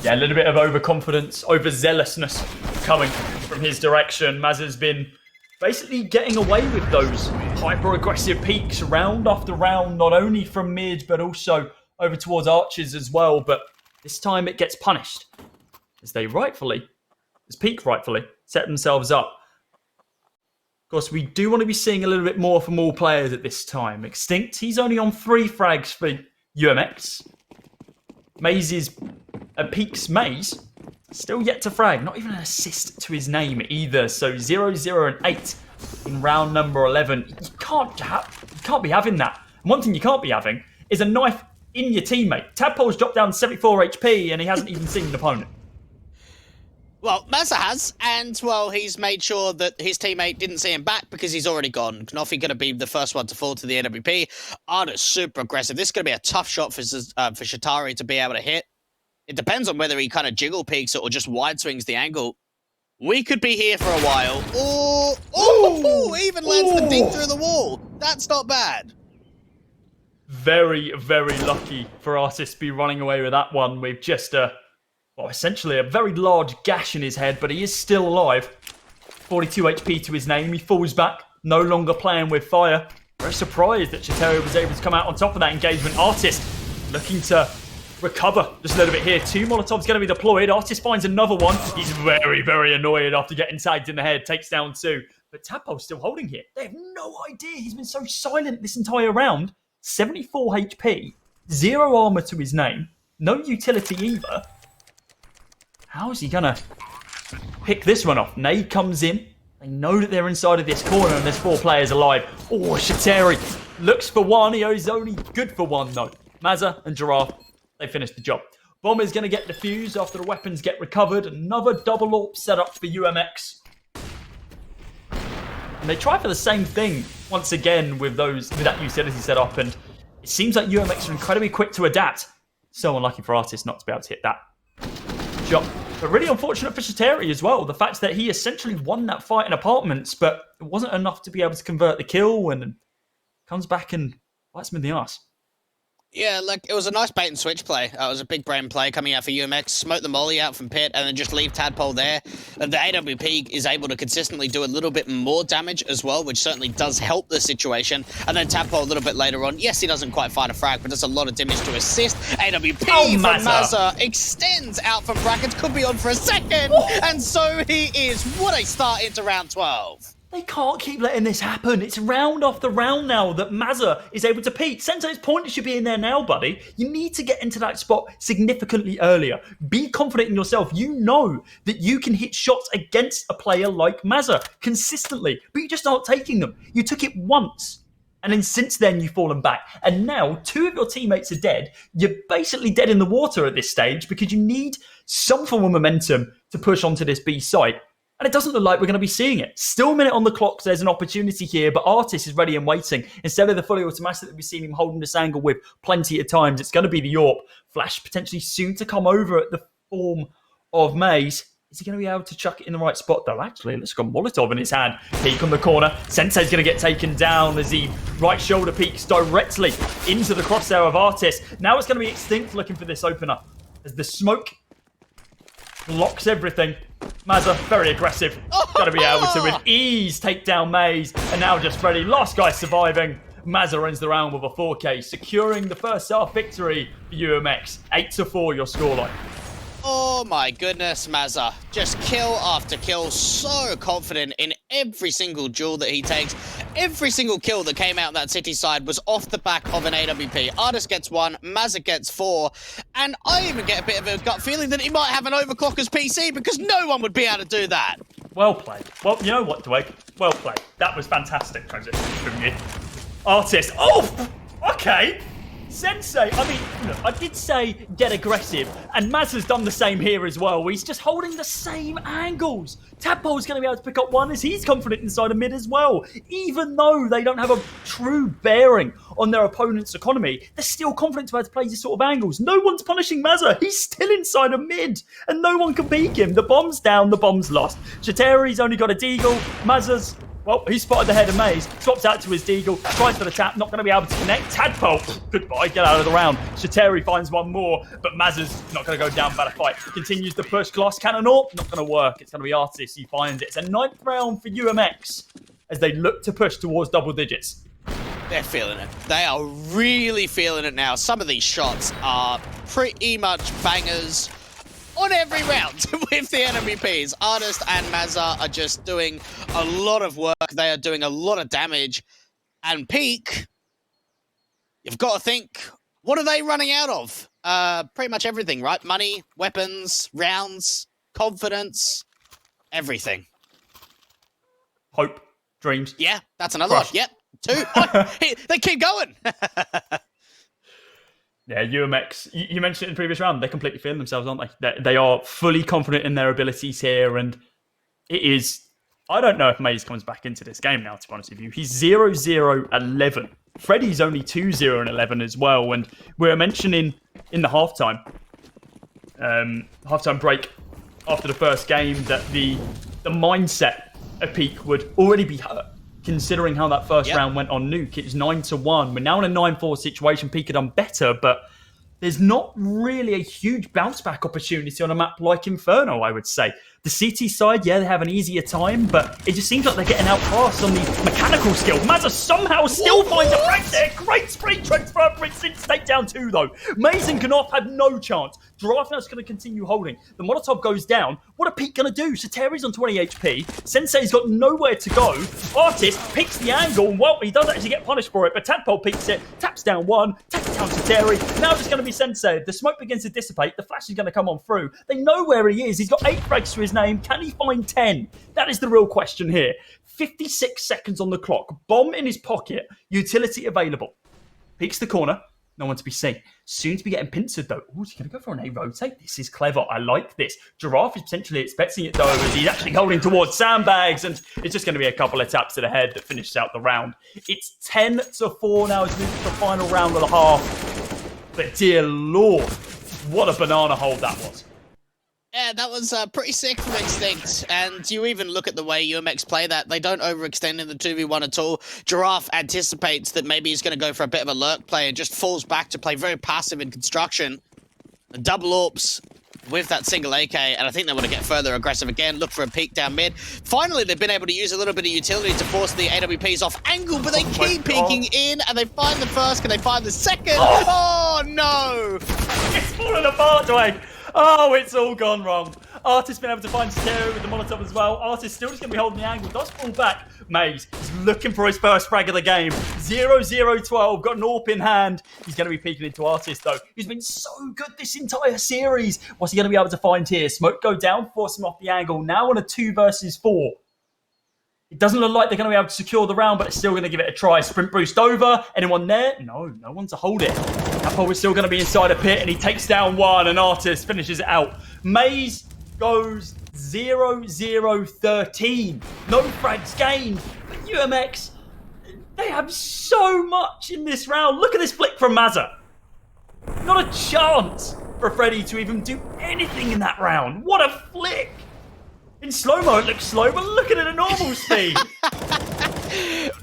Yeah, a little bit of overconfidence, overzealousness coming from his direction. Mazza's been basically getting away with those hyper-aggressive peaks round after round, not only from mid, but also over towards archers as well. But this time it gets punished as Peak rightfully, set themselves up. Of course, we do want to be seeing a little bit more from all players at this time. Extinct, he's only on 3 frags for UMX. Peaks Maze, still yet to frag. Not even an assist to his name either. So 0, 0, and 8 in round number 11. You can't be having that. And one thing you can't be having is a knife in your teammate. Tadpole's dropped down 74 HP and he hasn't even seen an opponent. Well, Mazza has, and, well, he's made sure that his teammate didn't see him back because he's already gone. Knoffi going to be the first one to fall to the AWP. Arda's super aggressive. This is going to be a tough shot for Shatari to be able to hit. It depends on whether he kind of jiggle peeks it or just wide swings the angle. We could be here for a while. Oh, even lands the dink through the wall. That's not bad. Very, very lucky for Artist to be running away with that one with just essentially a very large gash in his head, but he is still alive. 42 HP to his name. He falls back, no longer playing with fire. Very surprised that Shatari was able to come out on top of that engagement. Artist looking to recover just a little bit here. 2 Molotovs going to be deployed. Artist finds another one. He's very, very annoyed after getting tagged in the head. Takes down 2. But Tadpole's still holding here. They have no idea. He's been so silent this entire round. 74 HP, 0 armor to his name, no utility either. How is he going to pick this one off? Nade comes in. They know that they're inside of this corner and there's 4 players alive. Oh, Shatari looks for one. He is only good for one, though. Mazza and Giraffe, they finished the job. Bomb is going to get defused after the weapons get recovered. Another double AWP set up for UMX. And they try for the same thing once again with that utility set up. And it seems like UMX are incredibly quick to adapt. So unlucky for Artist not to be able to hit that shot. But really unfortunate for Shatari as well. The fact that he essentially won that fight in apartments, but it wasn't enough to be able to convert the kill and comes back and bites him in the arse. Yeah, like, it was a nice bait and switch play. It was a big brain play coming out for UMX, smoke the molly out from pit, and then just leave Tadpole there. And the AWP is able to consistently do a little bit more damage as well, which certainly does help the situation. And then Tadpole a little bit later on, yes, he doesn't quite find a frag, but does a lot of damage to assist. AWP from Mazza extends out from brackets, could be on for a second, and so he is. What a start into round 12. They can't keep letting this happen. It's round after round now that Mazza is able to peak. Sensei's point should be in there now, buddy. You need to get into that spot significantly earlier. Be confident in yourself. You know that you can hit shots against a player like Mazza consistently, but you just aren't taking them. You took it once, and then since then you've fallen back. And now 2 of your teammates are dead. You're basically dead in the water at this stage because you need some form of momentum to push onto this B site. And it doesn't look like we're going to be seeing it. Still a minute on the clock. So there's an opportunity here, but Artist is ready and waiting. Instead of the fully automatic that we've seen him holding this angle with plenty of times, it's going to be the AWP. Flash potentially soon to come over at the form of Maze. Is he going to be able to chuck it in the right spot, though? Actually, let's go Molotov in his hand. Peek on the corner. Sensei's going to get taken down as he right shoulder peeks directly into the crosshair of Artist. Now it's going to be Extinct looking for this opener as the smoke blocks everything. Mazza, very aggressive. Got to be able to, with ease, take down Maze. And now just ready. Last guy surviving. Mazza ends the round with a 4K, securing the first half victory for UMX. 8-4 your scoreline. Oh my goodness, Mazza. Just kill after kill. So confident in every single duel that he takes. Every single kill that came out that city side was off the back of an AWP. Artist gets 1, Mazza gets 4. And I even get a bit of a gut feeling that he might have an overclocker's PC because no one would be able to do that. Well played. Well, you know what, Dwayne? Well played. That was fantastic transition from you. Artist. Oh, okay. Sensei, I mean, look, I did say get aggressive, and Mazza's done the same here as well. He's just holding the same angles. Tadpole's going to be able to pick up one as he's confident inside of mid as well. Even though they don't have a true bearing on their opponent's economy, they're still confident to be able to play these sort of angles. No one's punishing Mazza. He's still inside of mid, and no one can peek him. The bomb's down, the bomb's lost. Shatari's only got a deagle. Mazza's... well, he spotted the head of Maze, swaps out to his deagle, tries for the tap, not going to be able to connect. Tadpole, goodbye, get out of the round. Shatari finds one more, but Mazza's not going to go down without a fight. Continues to push, glass cannon AWP, not going to work. It's going to be Artist, he finds it. It's a 9th round for UMX as they look to push towards double digits. They're feeling it. They are really feeling it now. Some of these shots are pretty much bangers on every round with the NMVPs. Artist and Mazza are just doing a lot of work. work. They are doing a lot of damage. And Peak, you've got to think, what are they running out of? Pretty much everything, right? Money, weapons, rounds, confidence, everything. Hope, dreams. Yeah, that's another one. Yep, 2. They keep going. Yeah, UMX, you mentioned it in the previous round, they're completely feeling themselves, aren't they? They are fully confident in their abilities here, and it is... I don't know if Maze comes back into this game now, to be honest with you. He's 0-0-11. Freddy's only 2-0-11 as well, and we were mentioning in the halftime break after the first game that the mindset of Peak would already be hurt, considering how that first round went on Nuke. It was 9-1. We're now in a 9-4 situation. Peak had done better, but there's not really a huge bounce back opportunity on a map like Inferno, I would say. The CT side, yeah, they have an easier time, but it just seems like they're getting outclassed on the mechanical skill. Mazza somehow still finds a frag there. Great spray transfer for Instant takedown 2, though. Maze and Ganoff have no chance. Giraffe now's going to continue holding. The Molotov goes down. What are Pete going to do? Sateri's on 20 HP. Sensei's got nowhere to go. Artist picks the angle. Well, he does actually get punished for it, but Tadpole picks it. Taps down 1. Taps down Sateri. Now it's going to be Sensei. The smoke begins to dissipate. The flash is going to come on through. They know where he is. He's got 8 frags to his name. Can he find 10? That is the real question here. 56 seconds on the clock. Bomb in his pocket. Utility available. Peeks the corner. No one to be seen. Soon to be getting pincered, though. Oh, he's going to go for an A rotate. This is clever. I like this. Giraffe is potentially expecting it, though, as he's actually holding towards sandbags, and it's just going to be a couple of taps to the head that finishes out the round. It's 10-4 now as we move to the final round of the half. But dear Lord, what a banana hold that was. Yeah, that was pretty sick from Instinct. And you even look at the way UMX play that. They don't overextend in the 2v1 at all. Giraffe anticipates that maybe he's going to go for a bit of a lurk play and just falls back to play very passive in construction. Double AWPs with that single AK, and I think they want to get further aggressive again, look for a peek down mid. Finally, they've been able to use a little bit of utility to force the AWPs off angle, but they keep peeking in, and they find the first. Can they find the second? Oh no! It's falling apart, Dwayne. Oh, it's all gone wrong. Artist been able to find Stereo with the Molotov as well. Artist still just going to be holding the angle. Does fall back. Maze is looking for his first frag of the game. 0-0-12. Got an AWP in hand. He's going to be peeking into Artist, though. He's been so good this entire series. What's he going to be able to find here? Smoke go down, force him off the angle. Now on a 2 versus 4. It doesn't look like they're going to be able to secure the round, but it's still going to give it a try. Sprint boost over. Anyone there? No one to hold it. Apple is still going to be inside a pit, and he takes down 1, and Artist finishes it out. Maze goes 0-0-13. No frags gained. But UMX, they have so much in this round. Look at this flick from Mazza. Not a chance for Freddy to even do anything in that round. What a flick. In slow-mo, it looks slow, but look at it at normal speed.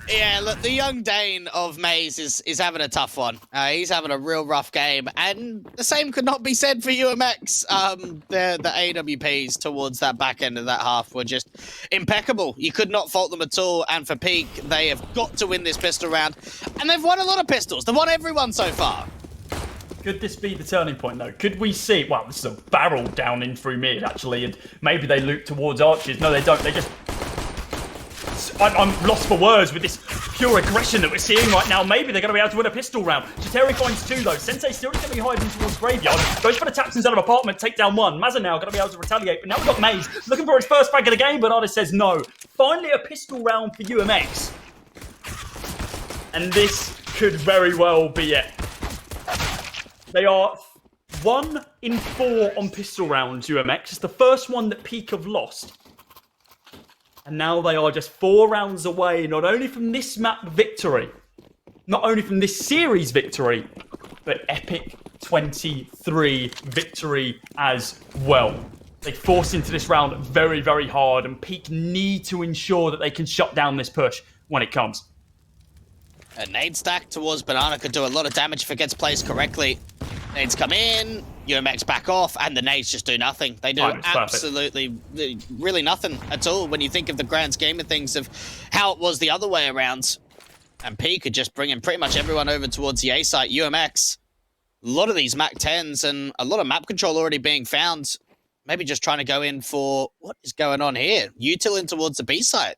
Yeah, look, the young Dane of Maze is having a tough one. He's having a real rough game, and the same could not be said for UMX. The AWPs towards that back end of that half were just impeccable. You could not fault them at all, and for Peak, they have got to win this pistol round, and they've won a lot of pistols. They've won everyone so far. Could this be the turning point, though? Could we see... Well, this is a barrel down in through mid, actually, and maybe they loop towards arches. No, they don't. They just... I'm lost for words with this pure aggression that we're seeing right now. Maybe they're going to be able to win a pistol round. Sateri finds 2, though. Sensei still going to be hiding towards Graveyard. Goes for the taps inside of apartment, take down 1. Mazza now going to be able to retaliate, but now we've got Maze looking for his first frag of the game, but Artist says no. Finally, a pistol round for UMX. And this could very well be it. They are 1 in 4 on pistol rounds, UMX. It's the first one that Peak have lost. And now they are just 4 rounds away, not only from this map victory, not only from this series victory, but Epic33 victory as well. They force into this round very, very hard, and Peak need to ensure that they can shut down this push when it comes. A nade stack towards Banana could do a lot of damage if it gets placed correctly. Nades come in, UMX back off, and the nades just do nothing. They do absolutely, really nothing at all when you think of the grand scheme of things of how it was the other way around. And P could just bring in pretty much everyone over towards the A site. UMX, a lot of these Mac 10s and a lot of map control already being found. Maybe just trying to go in for what is going on here. Util in towards the B site.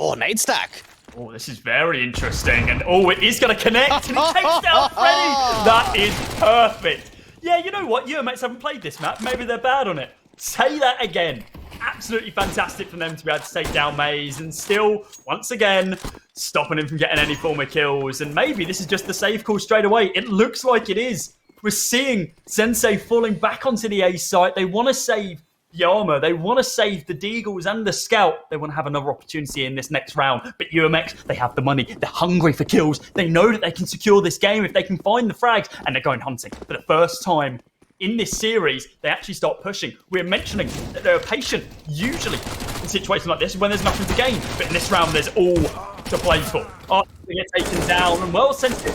Oh, nade stack. Oh, this is very interesting. And oh, it is going to connect. And he takes down Freddy. That is perfect. Yeah, you know what? UMX haven't played this map. Maybe they're bad on it. Say that again. Absolutely fantastic for them to be able to take down Maze and still, once again, stopping him from getting any form of kills. And maybe this is just the save call straight away. It looks like it is. We're seeing Sensei falling back onto the A site. They want to save the armor. They want to save the Deagles and the Scout. They want to have another opportunity in this next round. But UMX, they have the money. They're hungry for kills. They know that they can secure this game if they can find the frags. And they're going hunting for the first time in this series. They actually start pushing. We're mentioning that they're patient, usually, in situations like this when there's nothing to gain. But in this round, there's all to play for. After they get taken down, and well, Sensei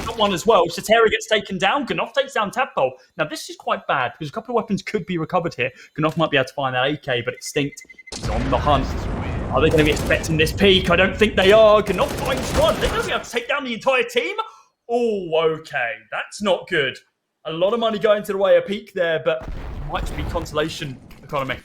got one as well. Shatera gets taken down. Ganoff takes down Tadpole. Now, this is quite bad because a couple of weapons could be recovered here. Ganoff might be able to find that AK, but Extinct is on the hunt. Are they going to be expecting this peak? I don't think they are. Ganoff finds one. They're going to be able to take down the entire team? Oh, okay. That's not good. A lot of money going to the way of peak there, but it might be consolation economy.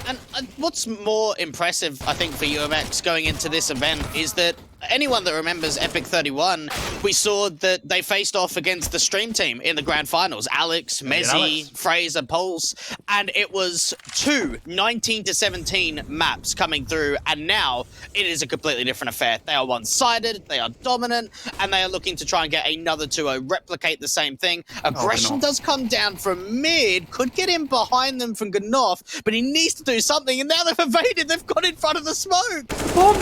And what's more impressive, I think, for UMX going into this event is that anyone that remembers Epic31, we saw that they faced off against the stream team in the grand finals. Alex, Mezzy, Fraser, Pulse, and it was two 19-17 maps coming through, and now it is a completely different affair. They are one-sided, they are dominant, and they are looking to try and get another 2-0, replicate the same thing. Aggression does come down from mid, could get in behind them from Ganoff, but he needs to do something, and now they've evaded, they've got in front of the smoke. Bomb!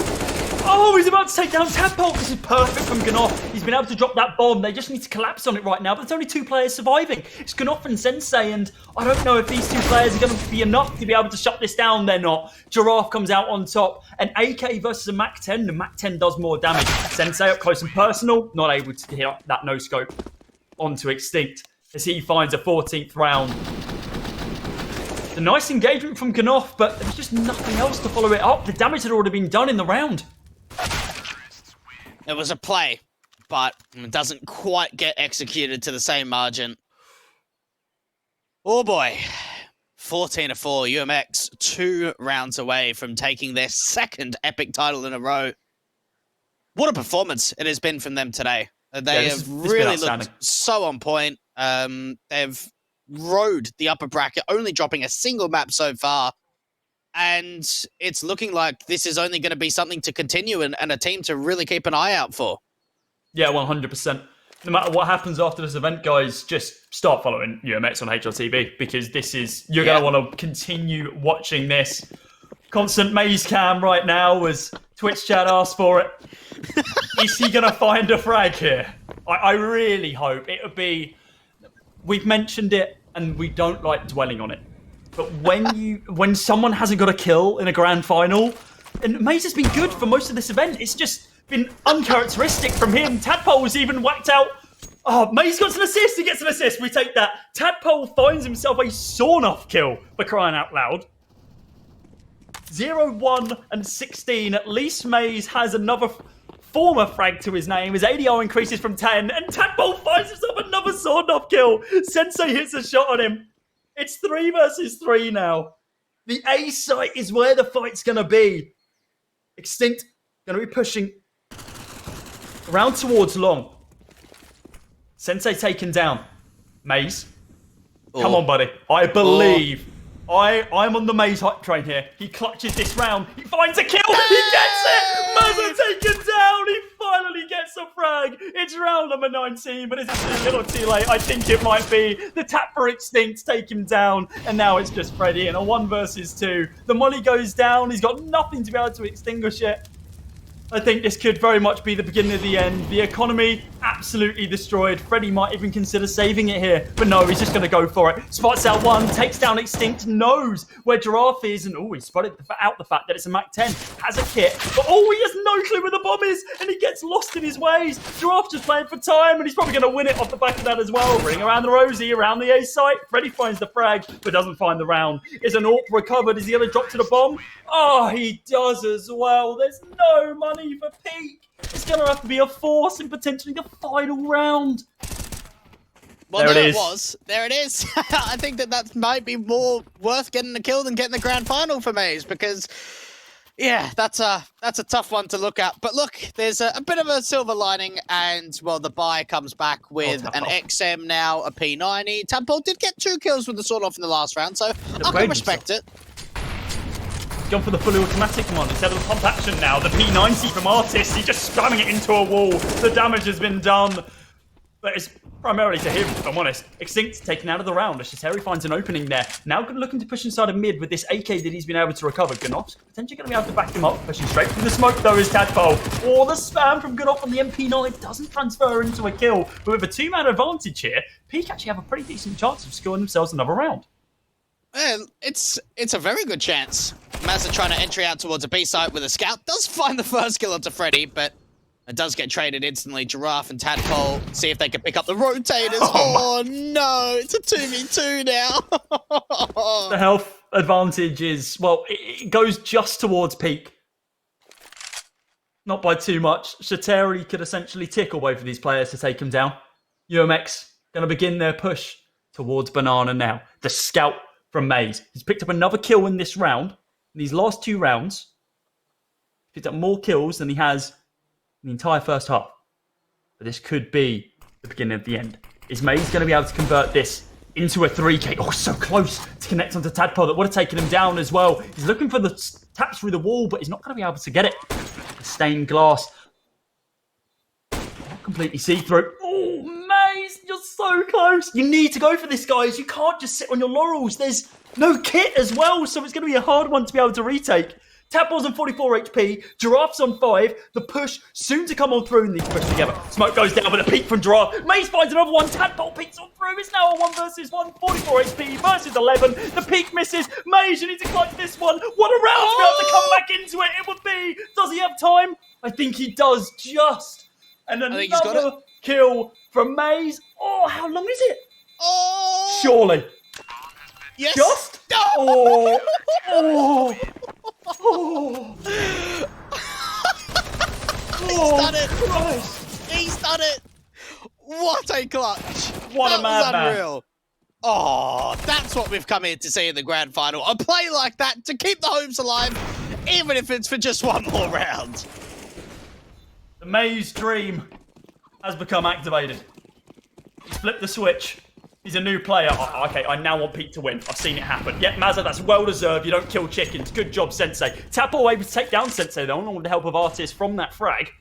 Oh, he's about to take down Tadpole. This is perfect from Ganoff. He's been able to drop that bomb. They just need to collapse on it right now, but there's only two players surviving. It's Ganoff and Sensei, and I don't know if these two players are going to be enough to be able to shut this down. They're not. Giraffe comes out on top. An AK versus a MAC-10. The MAC-10 does more damage. Sensei up close and personal, not able to hit that no-scope onto Extinct as he finds a 14th round. A nice engagement from Ganoff, but there's just nothing else to follow it up. The damage had already been done in the round. It was a play, but it doesn't quite get executed to the same margin. Oh boy, 14-4, UMX 2 rounds away from taking their second Epic title in a row. What a performance it has been from them today. They have really looked so on point. They've rode the upper bracket, only dropping a single map so far. And it's looking like this is only going to be something to continue and a team to really keep an eye out for. Yeah, 100%. No matter what happens after this event, guys, just start following UMX on HLTV because this is, you're going to want to continue watching this. Constant maze cam right now as Twitch chat asked for it. Is he going to find a frag here? I really hope it would be, we've mentioned it and we don't like dwelling on it. But when someone hasn't got a kill in a grand final, and Maze has been good for most of this event, it's just been uncharacteristic from him. Tadpole was even whacked out. Oh, Maze got an assist. He gets an assist. We take that. Tadpole finds himself a sawn-off kill for crying out loud. 0, 1, and 16. At least Maze has another former frag to his name. His ADR increases from 10, and Tadpole finds himself another sawn-off kill. Sensei hits a shot on him. It's 3 versus 3 now. The A site is where the fight's going to be. Extinct going to be pushing around towards long. Sensei taken down. Maze. Come on, buddy. I believe. I'm on the Maze hype train here. He clutches this round. He finds a kill. He gets it. Mazza taken down. He finally gets a frag. It's round number 19, but it's a little too late. I think it might be. The tap for Extinct take him down, and now it's just Freddy in a 1 versus 2. The molly goes down. He's got nothing to be able to extinguish it. I think this could very much be the beginning of the end. The economy absolutely destroyed. Freddy might even consider saving it here. But no, he's just going to go for it. Spots out one, takes down Extinct, knows where Giraffe is. And he spotted out the fact that it's a MAC-10. Has a kit. But he has no clue where the bomb is. And he gets lost in his ways. Giraffe just playing for time. And he's probably going to win it off the back of that as well. Ring around the Rosie, around the A site. Freddy finds the frag, but doesn't find the round. Is an AWP recovered? Is he going to drop to the bomb? Oh, he does as well. There's no money for peak. It's going to have to be a force in potentially the final round. Well, there it was. There it is. I think that might be more worth getting the kill than getting the grand final for Maze because Yeah, that's a tough one to look at. But look, there's a bit of a silver lining, and well, the buy comes back with an XM now, a P90. Tadpole did get 2 kills with the sword off in the last round, so I can respect it. Gone for the fully automatic one instead of the pump action now. The P90 from Artist, he's just spamming it into a wall. The damage has been done. But it's primarily to him, if I'm honest. Extinct taken out of the round as Shateri finds an opening there. Now looking to push inside of mid with this AK that he's been able to recover. Ganoff potentially going to be able to back him up. Pushing straight through the smoke though is Tadpole. Oh, the spam from Ganoff on the MP9 doesn't transfer into a kill. But with a 2-man advantage here, Peak actually have a pretty decent chance of scoring themselves another round. It's a very good chance. Mazza trying to entry out towards a B site with a scout. Does find the first kill onto Freddy, but it does get traded instantly. Giraffe and Tadpole see if they can pick up the rotators. Oh no, it's a 2v2 now. The health advantage is, well, it goes just towards Peak. Not by too much. Shateri could essentially tickle both of these players to take him down. UMX going to begin their push towards Banana now. The scout from Maze. He's picked up another kill in this round. In these last 2 rounds, picked up more kills than he has in the entire first half. But this could be the beginning of the end. Is Maze going to be able to convert this into a 3K? Oh, so close to connect onto Tadpole. That would have taken him down as well. He's looking for the taps through the wall, but he's not going to be able to get it. The stained glass. Not completely see-through. Oh, Maze, you're so close. You need to go for this, guys. You can't just sit on your laurels. There's no kit as well, so it's going to be a hard one to be able to retake. Tadpole's on 44 HP, Giraffe's on 5, the push soon to come on through, and these push together. Smoke goes down with a peek from Giraffe. Maze finds another one, Tadpole peeks on through. It's now a 1 versus 1, 44 HP versus 11. The peek misses. Maze, you need to clutch this one. What a round to be able to come back into it. It would be. Does he have time? I think he does, just. And another kill from Maze. Oh, how long is it? Oh! Surely. Yes. Just? Oh. Oh. Oh. He's done it. Christ. He's done it. What a clutch. What that a madman. Unreal. Oh, that's what we've come here to see in the grand final. A play like that to keep the hopes alive, even if it's for just 1 more round. The Maze dream has become activated. He's flipped the switch. He's a new player. Oh, okay, I now want Pete to win. I've seen it happen. Yeah, Mazza, that's well-deserved. You don't kill chickens. Good job, Sensei. Tadpole able to take down Sensei, though, along with the help of Artist from that frag.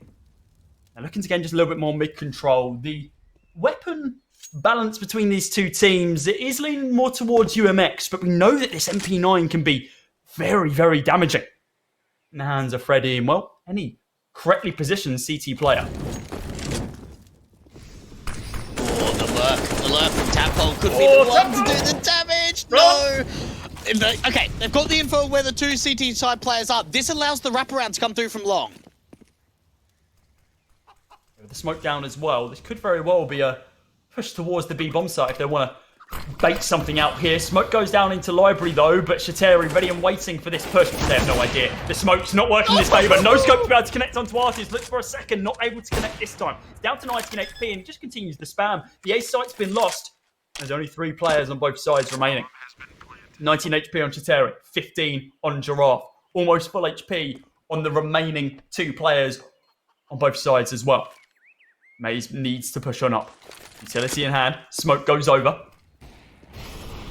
Now, looking to gain just a little bit more mid-control. The weapon balance between these two teams, it is leaning more towards UMX, but we know that this MP9 can be very, very damaging. In the hands of Freddy, and, well, any correctly positioned CT player. The lurk from Tadpole could be the one to do the damage. No. Okay, they've got the info where the 2 CT side players are. This allows the wraparound to come through from long. With the smoke down as well, this could very well be a push towards the B bomb site if they want to bait something out here. Smoke goes down into library though, but Shateri ready and waiting for this push. They have no idea. The smoke's not working in his favour. No scope to be able to connect onto Artist. Looks for a second, not able to connect this time. It's down to 19 HP and just continues the spam. The A site's been lost. There's only 3 players on both sides remaining. 19 HP on Shateri, 15 on Giraffe. Almost full HP on the remaining 2 players on both sides as well. Maze needs to push on up. Utility in hand. Smoke goes over.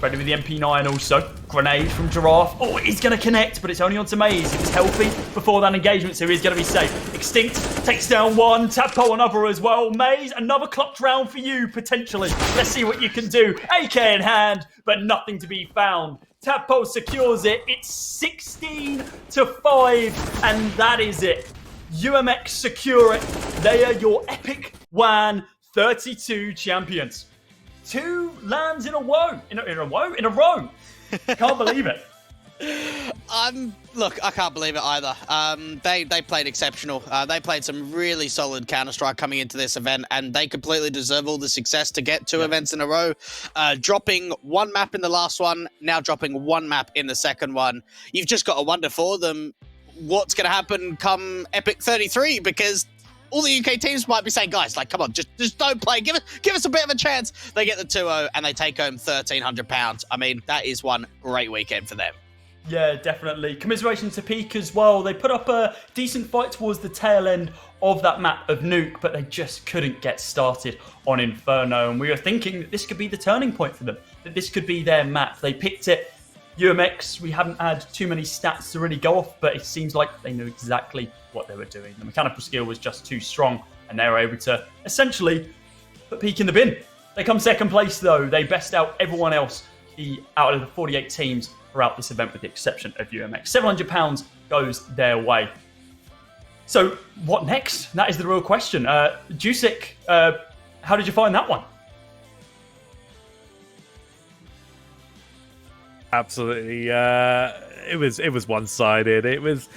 Ready with the MP9 also. Grenade from Giraffe. Oh, he's going to connect, but it's only onto Maze. He was healthy before that engagement, so he's going to be safe. Extinct takes down 1. Tadpole another as well. Maze, another clutch round for you, potentially. Let's see what you can do. AK in hand, but nothing to be found. Tadpole secures it. It's 16-5, and that is it. UMX secure it. They are your epic.LAN 32 champions. 2 lands in a row. In a row. Can't believe it. Look, I can't believe it either. They played exceptional. They played some really solid Counter-Strike coming into this event, and they completely deserve all the success to get 2 events in a row. Dropping 1 map in the last one, now dropping 1 map in the second one. You've just got to wonder for them what's going to happen come Epic33, because all the UK teams might be saying, guys, like, come on, just don't play. Give us a bit of a chance. They get the 2-0 and they take home £1,300. I mean, that is one great weekend for them. Yeah, definitely. Commiseration to Peak as well. They put up a decent fight towards the tail end of that map of Nuke, but they just couldn't get started on Inferno. And we were thinking that this could be the turning point for them, that this could be their map. They picked it. UMX, we haven't had too many stats to really go off, but it seems like they knew exactly what they were doing. The mechanical skill was just too strong, and they were able to essentially put Peak in the bin. They come second place, though. They best out everyone else out of the 48 teams throughout this event, with the exception of UMX. £700 goes their way. So what next? That is the real question. Jusik, how did you find that one? Absolutely, it was one-sided. It was.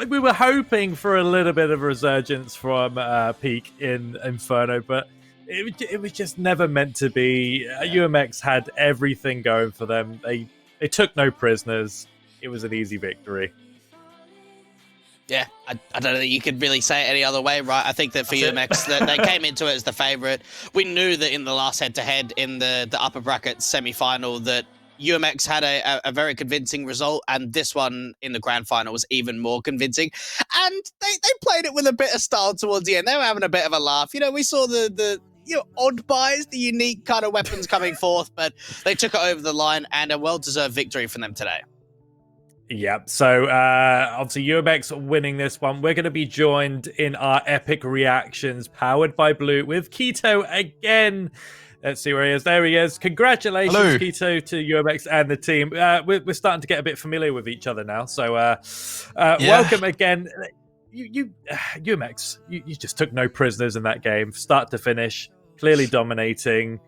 We were hoping for a little bit of a resurgence from Peak in Inferno, but it was just never meant to be. UMX had everything going for them. They took no prisoners. It was an easy victory. Yeah, I don't know that you could really say it any other way, right? I think that for UMX, that they came into it as the favourite. We knew that in the last head-to-head in the upper bracket semi-final that UMX had a very convincing result, and this one in the grand final was even more convincing. And they played it with a bit of style towards the end. They were having a bit of a laugh. You know, we saw the odd buys, the unique kind of weapons coming forth, but they took it over the line, and a well-deserved victory for them today. Yeah, so obviously UMX winning this one. We're going to be joined in our epic reactions powered by Blue with Keto again. Let's see where he is. There he is. Congratulations, Hello. Keto, to UMX and the team. We're starting to get a bit familiar with each other now. So welcome again. UMX, you just took no prisoners in that game, start to finish, clearly dominating.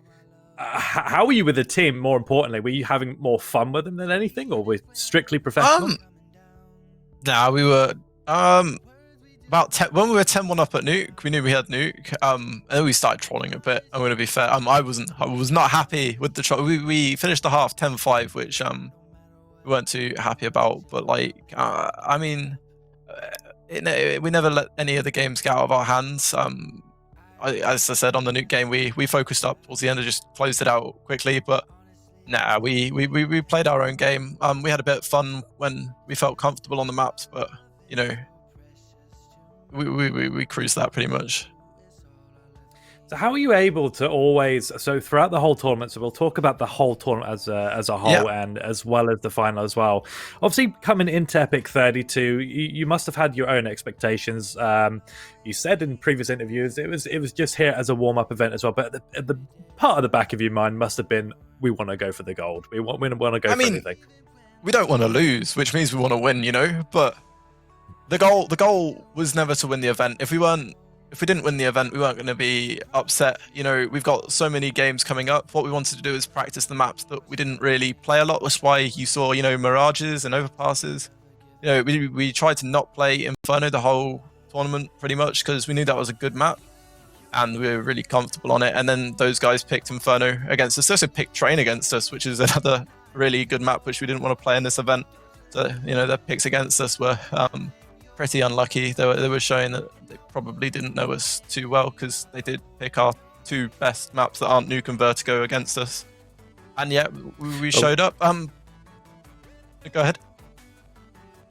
How were you with the team, more importantly? Were you having more fun with them than anything, or were strictly professional? Nah, we were about 10, when we were 10-1 up at Nuke, we knew we had Nuke. And then we started trolling a bit. I'm going to be fair. I was not happy with the troll. We finished the half 10-5, which we weren't too happy about. But like, I mean, we never let any of the games get out of our hands. As I said on the Nuke game, we focused up towards the end and just closed it out quickly. But nah, we played our own game. We had a bit of fun when we felt comfortable on the maps, but you know, we cruised that pretty much. So how are you able to always, so throughout the whole tournament, so we'll talk about the whole tournament as a whole, and as well as the final as well. Obviously, coming into Epic32, you must have had your own expectations. You said in previous interviews it was just here as a warm-up event as well, but the part of the back of your mind must have been, we want to go for the gold. We want to go for anything. We don't want to lose, which means we want to win, you know, but the goal was never to win the event. If we didn't win the event, we weren't going to be upset. You know, we've got so many games coming up. What we wanted to do is practice the maps that we didn't really play a lot. That's why you saw, you know, Mirages and Overpasses. You know, we tried to not play Inferno the whole tournament pretty much because we knew that was a good map and we were really comfortable on it. And then those guys picked Inferno against us. They also picked Train against us, which is another really good map which we didn't want to play in this event. So, you know, their picks against us were pretty unlucky. They were showing that they probably didn't know us too well because they did pick our two best maps that aren't Nuke and Vertigo against us. And yeah, we showed up. Go ahead.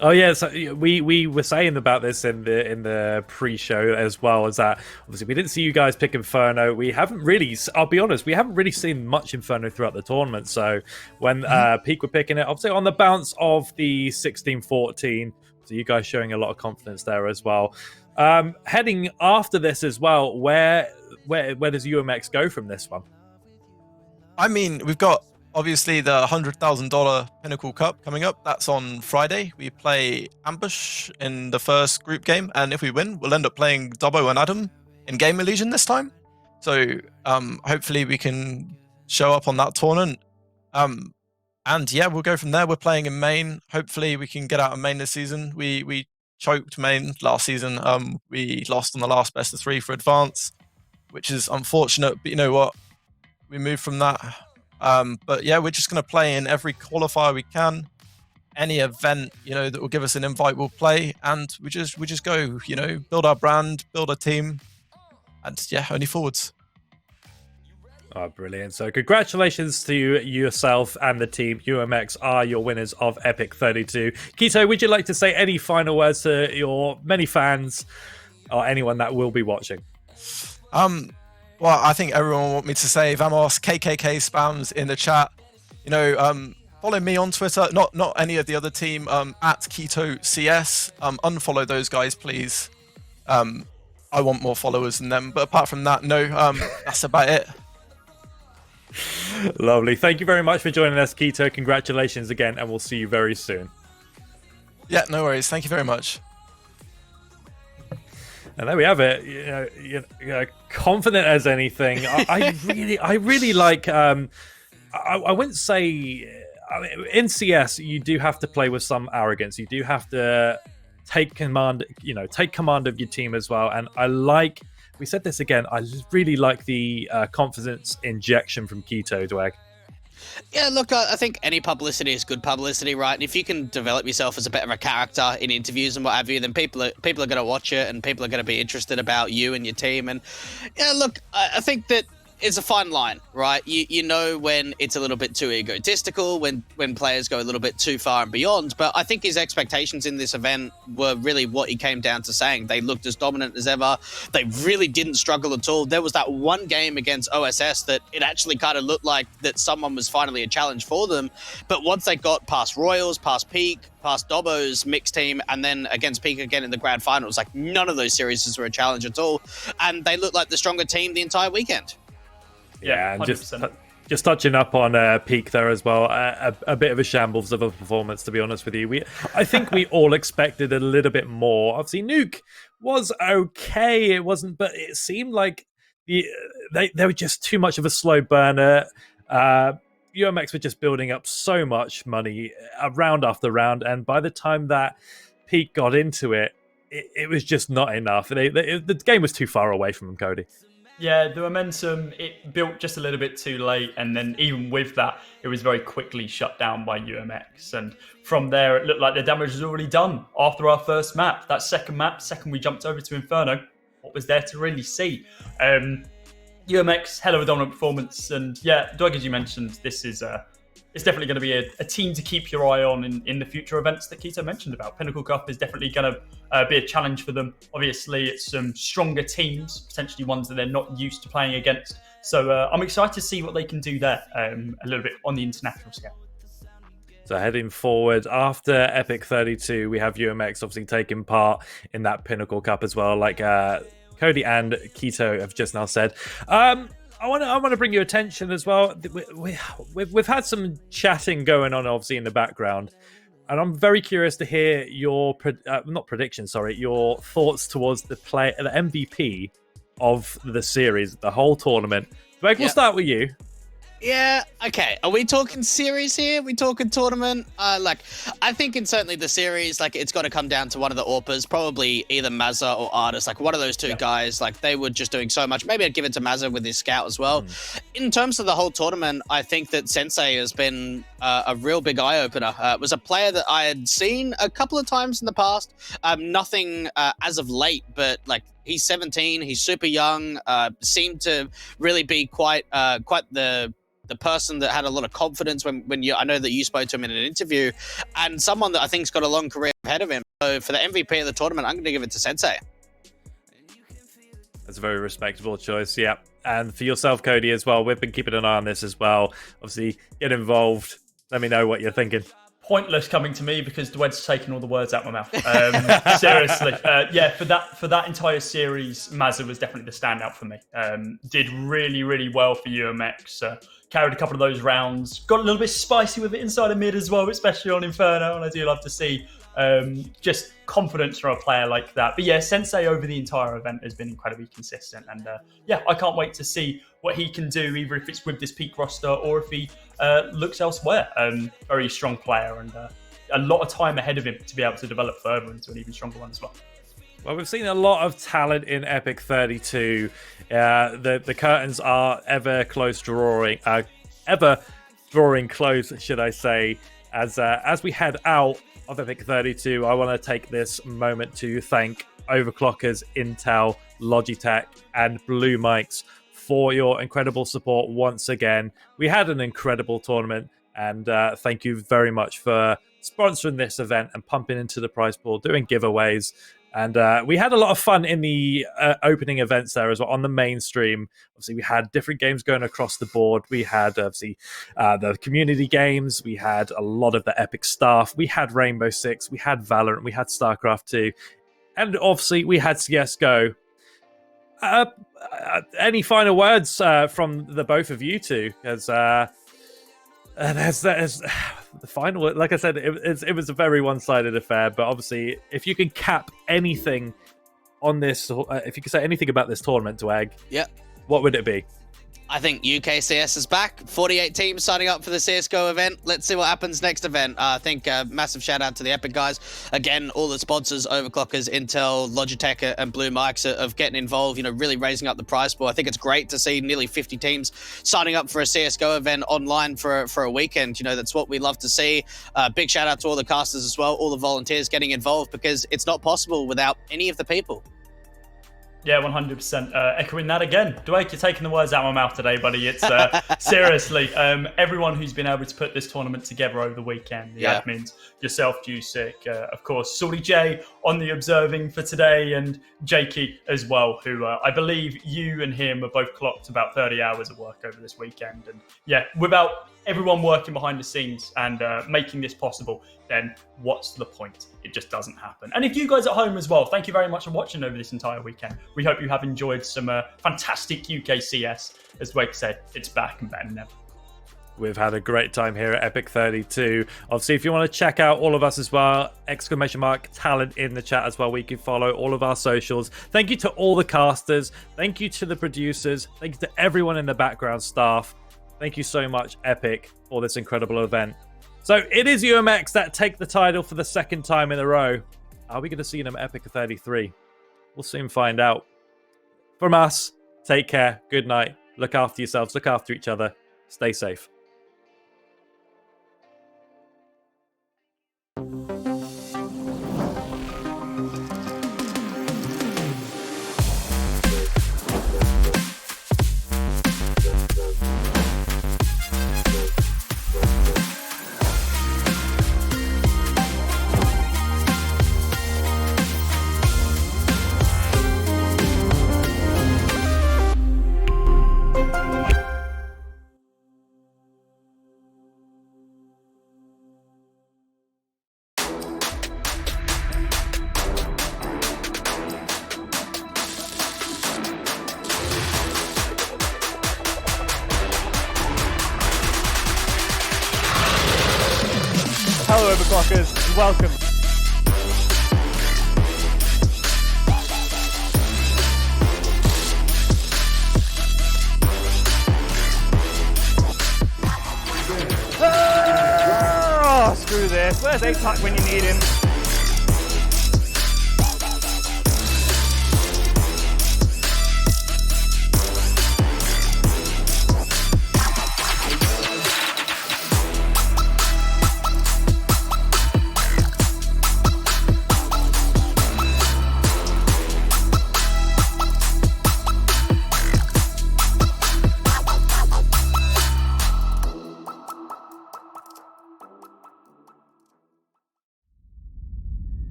Oh yeah, so we were saying about this in the pre-show as well, is that obviously we didn't see you guys pick Inferno. We haven't really, I'll be honest, we haven't really seen much Inferno throughout the tournament. So when Peak were picking it, obviously on the bounce of the 16-14, so you guys showing a lot of confidence there as well. Heading after this as well, where does UMX go from this one? I mean, we've got obviously the $100,000 Pinnacle Cup coming up. That's on Friday. We play Ambush in the first group game, and if we win, we'll end up playing Dobbo and Adam in Game Legion this time. So hopefully we can show up on that tournament. And yeah, we'll go from there. We're playing in main. Hopefully we can get out of main this season. We choked main last season. We lost on the last best of 3 for advance, which is unfortunate, but you know what? We moved from that. But yeah, we're just going to play in every qualifier we can. Any event, you know, that will give us an invite, we'll play, and we just go, you know, build our brand, build a team, and yeah, only forwards. Oh, brilliant. So congratulations to yourself and the team. UMX are your winners of Epic32. Keto, would you like to say any final words to your many fans or anyone that will be watching? Well, I think everyone want me to say Vamos KKK spams in the chat. You know, follow me on Twitter, not any of the other team, at Keto CS. Unfollow those guys, please. I want more followers than them, but apart from that, no, that's about it. Lovely. Thank you very much for joining us, Keto. Congratulations again, and we'll see you very soon. Yeah, no worries. Thank you very much. And there we have it. You know, confident as anything. I really like. I wouldn't say. I mean, in CS, you do have to play with some arrogance. You do have to take command. Take command of your team as well. And I like. We said this again. I really like the confidence injection from Keto Dwag. Yeah, look, I think any publicity is good publicity, right? And if you can develop yourself as a bit of a character in interviews and what have you, then people are going to watch it and people are going to be interested about you and your team. And yeah, look, I think that it's a fine line, right? You know when it's a little bit too egotistical, when players go a little bit too far and beyond. But I think his expectations in this event were really what he came down to saying. They looked as dominant as ever. They really didn't struggle at all. There was that one game against OSS that it actually kind of looked like that someone was finally a challenge for them. But once they got past Royals, past Peak, past Dobbo's mixed team, and then against Peak again in the grand finals, like none of those series were a challenge at all. And they looked like the stronger team the entire weekend. Yeah, and just touching up on Peak there as well, a bit of a shambles of a performance, to be honest with you. I think we all expected a little bit more. Obviously, Nuke was okay. It wasn't, but it seemed like they were just too much of a slow burner. UMX were just building up so much money round after round, and by the time that Peak got into it, it was just not enough. The game was too far away from them, Cody. Yeah, the momentum, it built just a little bit too late. And then even with that, it was very quickly shut down by UMX. And from there, it looked like the damage was already done after our first map. That second we jumped over to Inferno. What was there to really see? UMX, hell of a dominant performance. And yeah, Doug, as you mentioned, this is it's definitely going to be a team to keep your eye on in the future events that Keto mentioned about. Pinnacle Cup is definitely going to be a challenge for them. Obviously, it's some stronger teams, potentially ones that they're not used to playing against. So I'm excited to see what they can do there a little bit on the international scale. So heading forward, after Epic32, we have UMX obviously taking part in that Pinnacle Cup as well, like Cody and Keto have just now said. I want to bring your attention as well. We've had some chatting going on, obviously, in the background, and I'm very curious to hear your your thoughts towards the MVP of the series, the whole tournament. Greg, we'll start with you. Yeah, okay. Are we talking series here? Are we talking tournament? I think in certainly the series, it's got to come down to one of the AWPers, probably either Mazza or Artis, one of those two guys. They were just doing so much. Maybe I'd give it to Mazza with his scout as well. In terms of the whole tournament, I think that Sensei has been a real big eye-opener. It was a player that I had seen a couple of times in the past. Nothing as of late, but he's 17, he's super young, seemed to really be quite the person that had a lot of confidence when I know that you spoke to him in an interview, and someone that I think's got a long career ahead of him. So for the MVP of the tournament, I'm going to give it to Sensei. That's a very respectable choice, yeah. And for yourself, Cody, as well, we've been keeping an eye on this as well. Obviously, get involved. Let me know what you're thinking. Pointless coming to me because Dwed's taking all the words out of my mouth. Seriously. For that entire series, Mazza was definitely the standout for me. Did really, really well for UMX. Carried a couple of those rounds. Got a little bit spicy with it inside of mid as well, especially on Inferno. And I do love to see just confidence from a player like that. But yeah, Sensei over the entire event has been incredibly consistent. And I can't wait to see what he can do, either if it's with this Peak roster or if he looks elsewhere. Very strong player and a lot of time ahead of him to be able to develop further into an even stronger one as well. Well, we've seen a lot of talent in Epic32. The curtains are ever drawing close, should I say. As we head out of Epic32, I want to take this moment to thank Overclockers, Intel, Logitech, and Blue Mics for your incredible support once again. We had an incredible tournament, and thank you very much for sponsoring this event and pumping into the prize pool, doing giveaways. And we had a lot of fun in the opening events there as well on the main stream. Obviously, we had different games going across the board. We had, obviously, the community games. We had a lot of the Epic staff. We had Rainbow Six. We had Valorant. We had StarCraft 2. And obviously, we had CSGO. Any final words from the both of you two? As there's the final, like I said, it was a very one-sided affair. But obviously, if you can cap anything on this, if you could say anything about this tournament, Dwag, what would it be? I think UKCS is back. 48 teams signing up for the CSGO event. Let's see what happens next event. I think massive shout out to the Epic guys. Again, all the sponsors, Overclockers, Intel, Logitech, and Blue Mics of getting involved, you know, really raising up the prize pool. I think it's great to see nearly 50 teams signing up for a CSGO event online for a weekend. You know, that's what we love to see. Big shout out to all the casters as well, all the volunteers getting involved, because it's not possible without any of the people. Yeah, 100%. Echoing that again. Dwayne, you're taking the words out of my mouth today, buddy. It's seriously, everyone who's been able to put this tournament together over the weekend, the admins, yourself, Jusic, of course, Salty J on the observing for today, and Jakey as well, who I believe you and him are both clocked about 30 hours of work over this weekend. And yeah, without everyone working behind the scenes and making this possible, then what's the point? It just doesn't happen. And if you guys at home as well, thank you very much for watching over this entire weekend. We hope you have enjoyed some fantastic UKCS. As Wake said, it's back and better than ever. We've had a great time here at Epic32. Obviously, if you want to check out all of us as well, !talent in the chat as well. We can follow all of our socials. Thank you to all the casters. Thank you to the producers. Thank you to everyone in the background staff. Thank you so much, Epic, for this incredible event. So it is UMX that take the title for the second time in a row. Are we going to see them at Epic33? We'll soon find out. From us, take care. Good night. Look after yourselves. Look after each other. Stay safe. Hello, Overclockers, and welcome. Oh, screw this. Where's epic when you need him?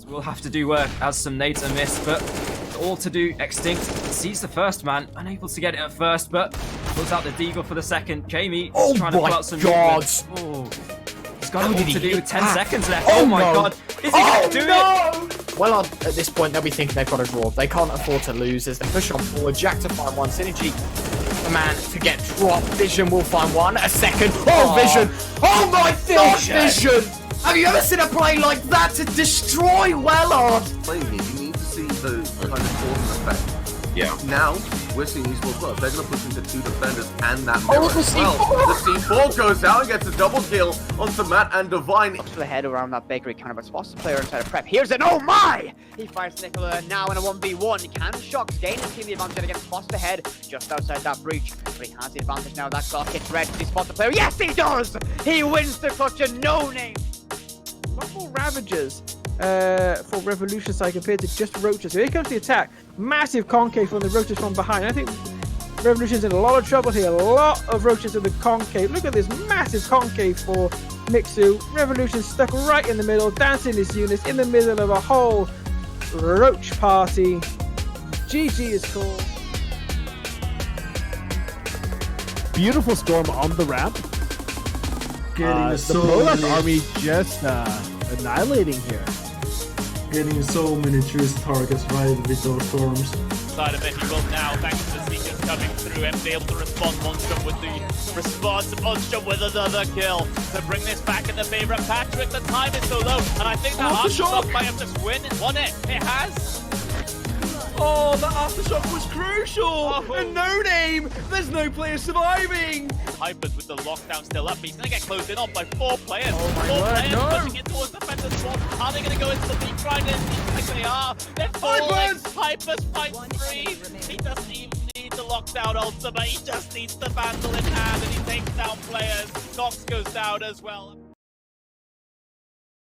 We'll have to do work as some nades are missed, but all to do. Extinct sees the first man, unable to get it at first, but pulls out the deagle for the second. Jamie is trying to pull out some movement. Oh, He's got How all did he to do. hit 10 that? seconds left. Oh, Oh my no. god. Is he going to do it? Well, at this point, they'll be thinking they've got a draw. They can't afford to lose as they push on forward. Jack to find one. Synergy, the man to get dropped. Vision will find one. A second. Oh, Vision. Oh my god, Vision. Have you ever seen a play like that to destroy Wellard? Playing here, you need to see the kind of cause and effect. Yeah. Now, we're seeing esports well. They're going to push into 2 defenders and that Oh, mirror the as well. C4! The C4 goes out and gets a double kill onto Matt and Divine. To the head around that bakery counter, but spots the player inside of prep. Here's an oh my! He fires Nicola now in a 1v1. Can Shocks gain and team the advantage against spots the head just outside that breach. But he has the advantage now. That clock hits red. Does he spot the player? Yes, he does! He wins the clutch and no name. Lot more Ravagers for Revolution side compared to just Roaches. So here comes the attack. Massive concave from the Roaches from behind. I think Revolution's in a lot of trouble here. A lot of Roaches in the concave. Look at this massive concave for Mixu. Revolution stuck right in the middle, dancing his units in the middle of a whole Roach party. GG is called. Beautiful storm on the ramp. The Prolapse army just annihilating here. Getting so many choose targets right with those storms. Side of it, he will now, thanks to the seekers coming through, and be able to respond. Monstrum with the response, Monstrum with another kill to bring this back in the favor of Patrick. The time is so low, and I think that Aftershock might have just won it. It has. Oh, the Aftershock was crucial! And no name! There's no player surviving! Hypers with the lockdown still up. He's gonna get closed in on by 4 players. Oh my 4 word, players no. pushing in towards the defender's spawn. Are they gonna go into the deep grind? It seems like they are. They're falling. Hypers fight free. He doesn't even need the lockdown ultimate. He just needs the Vandal in hand, and he takes down players. Cox goes down as well.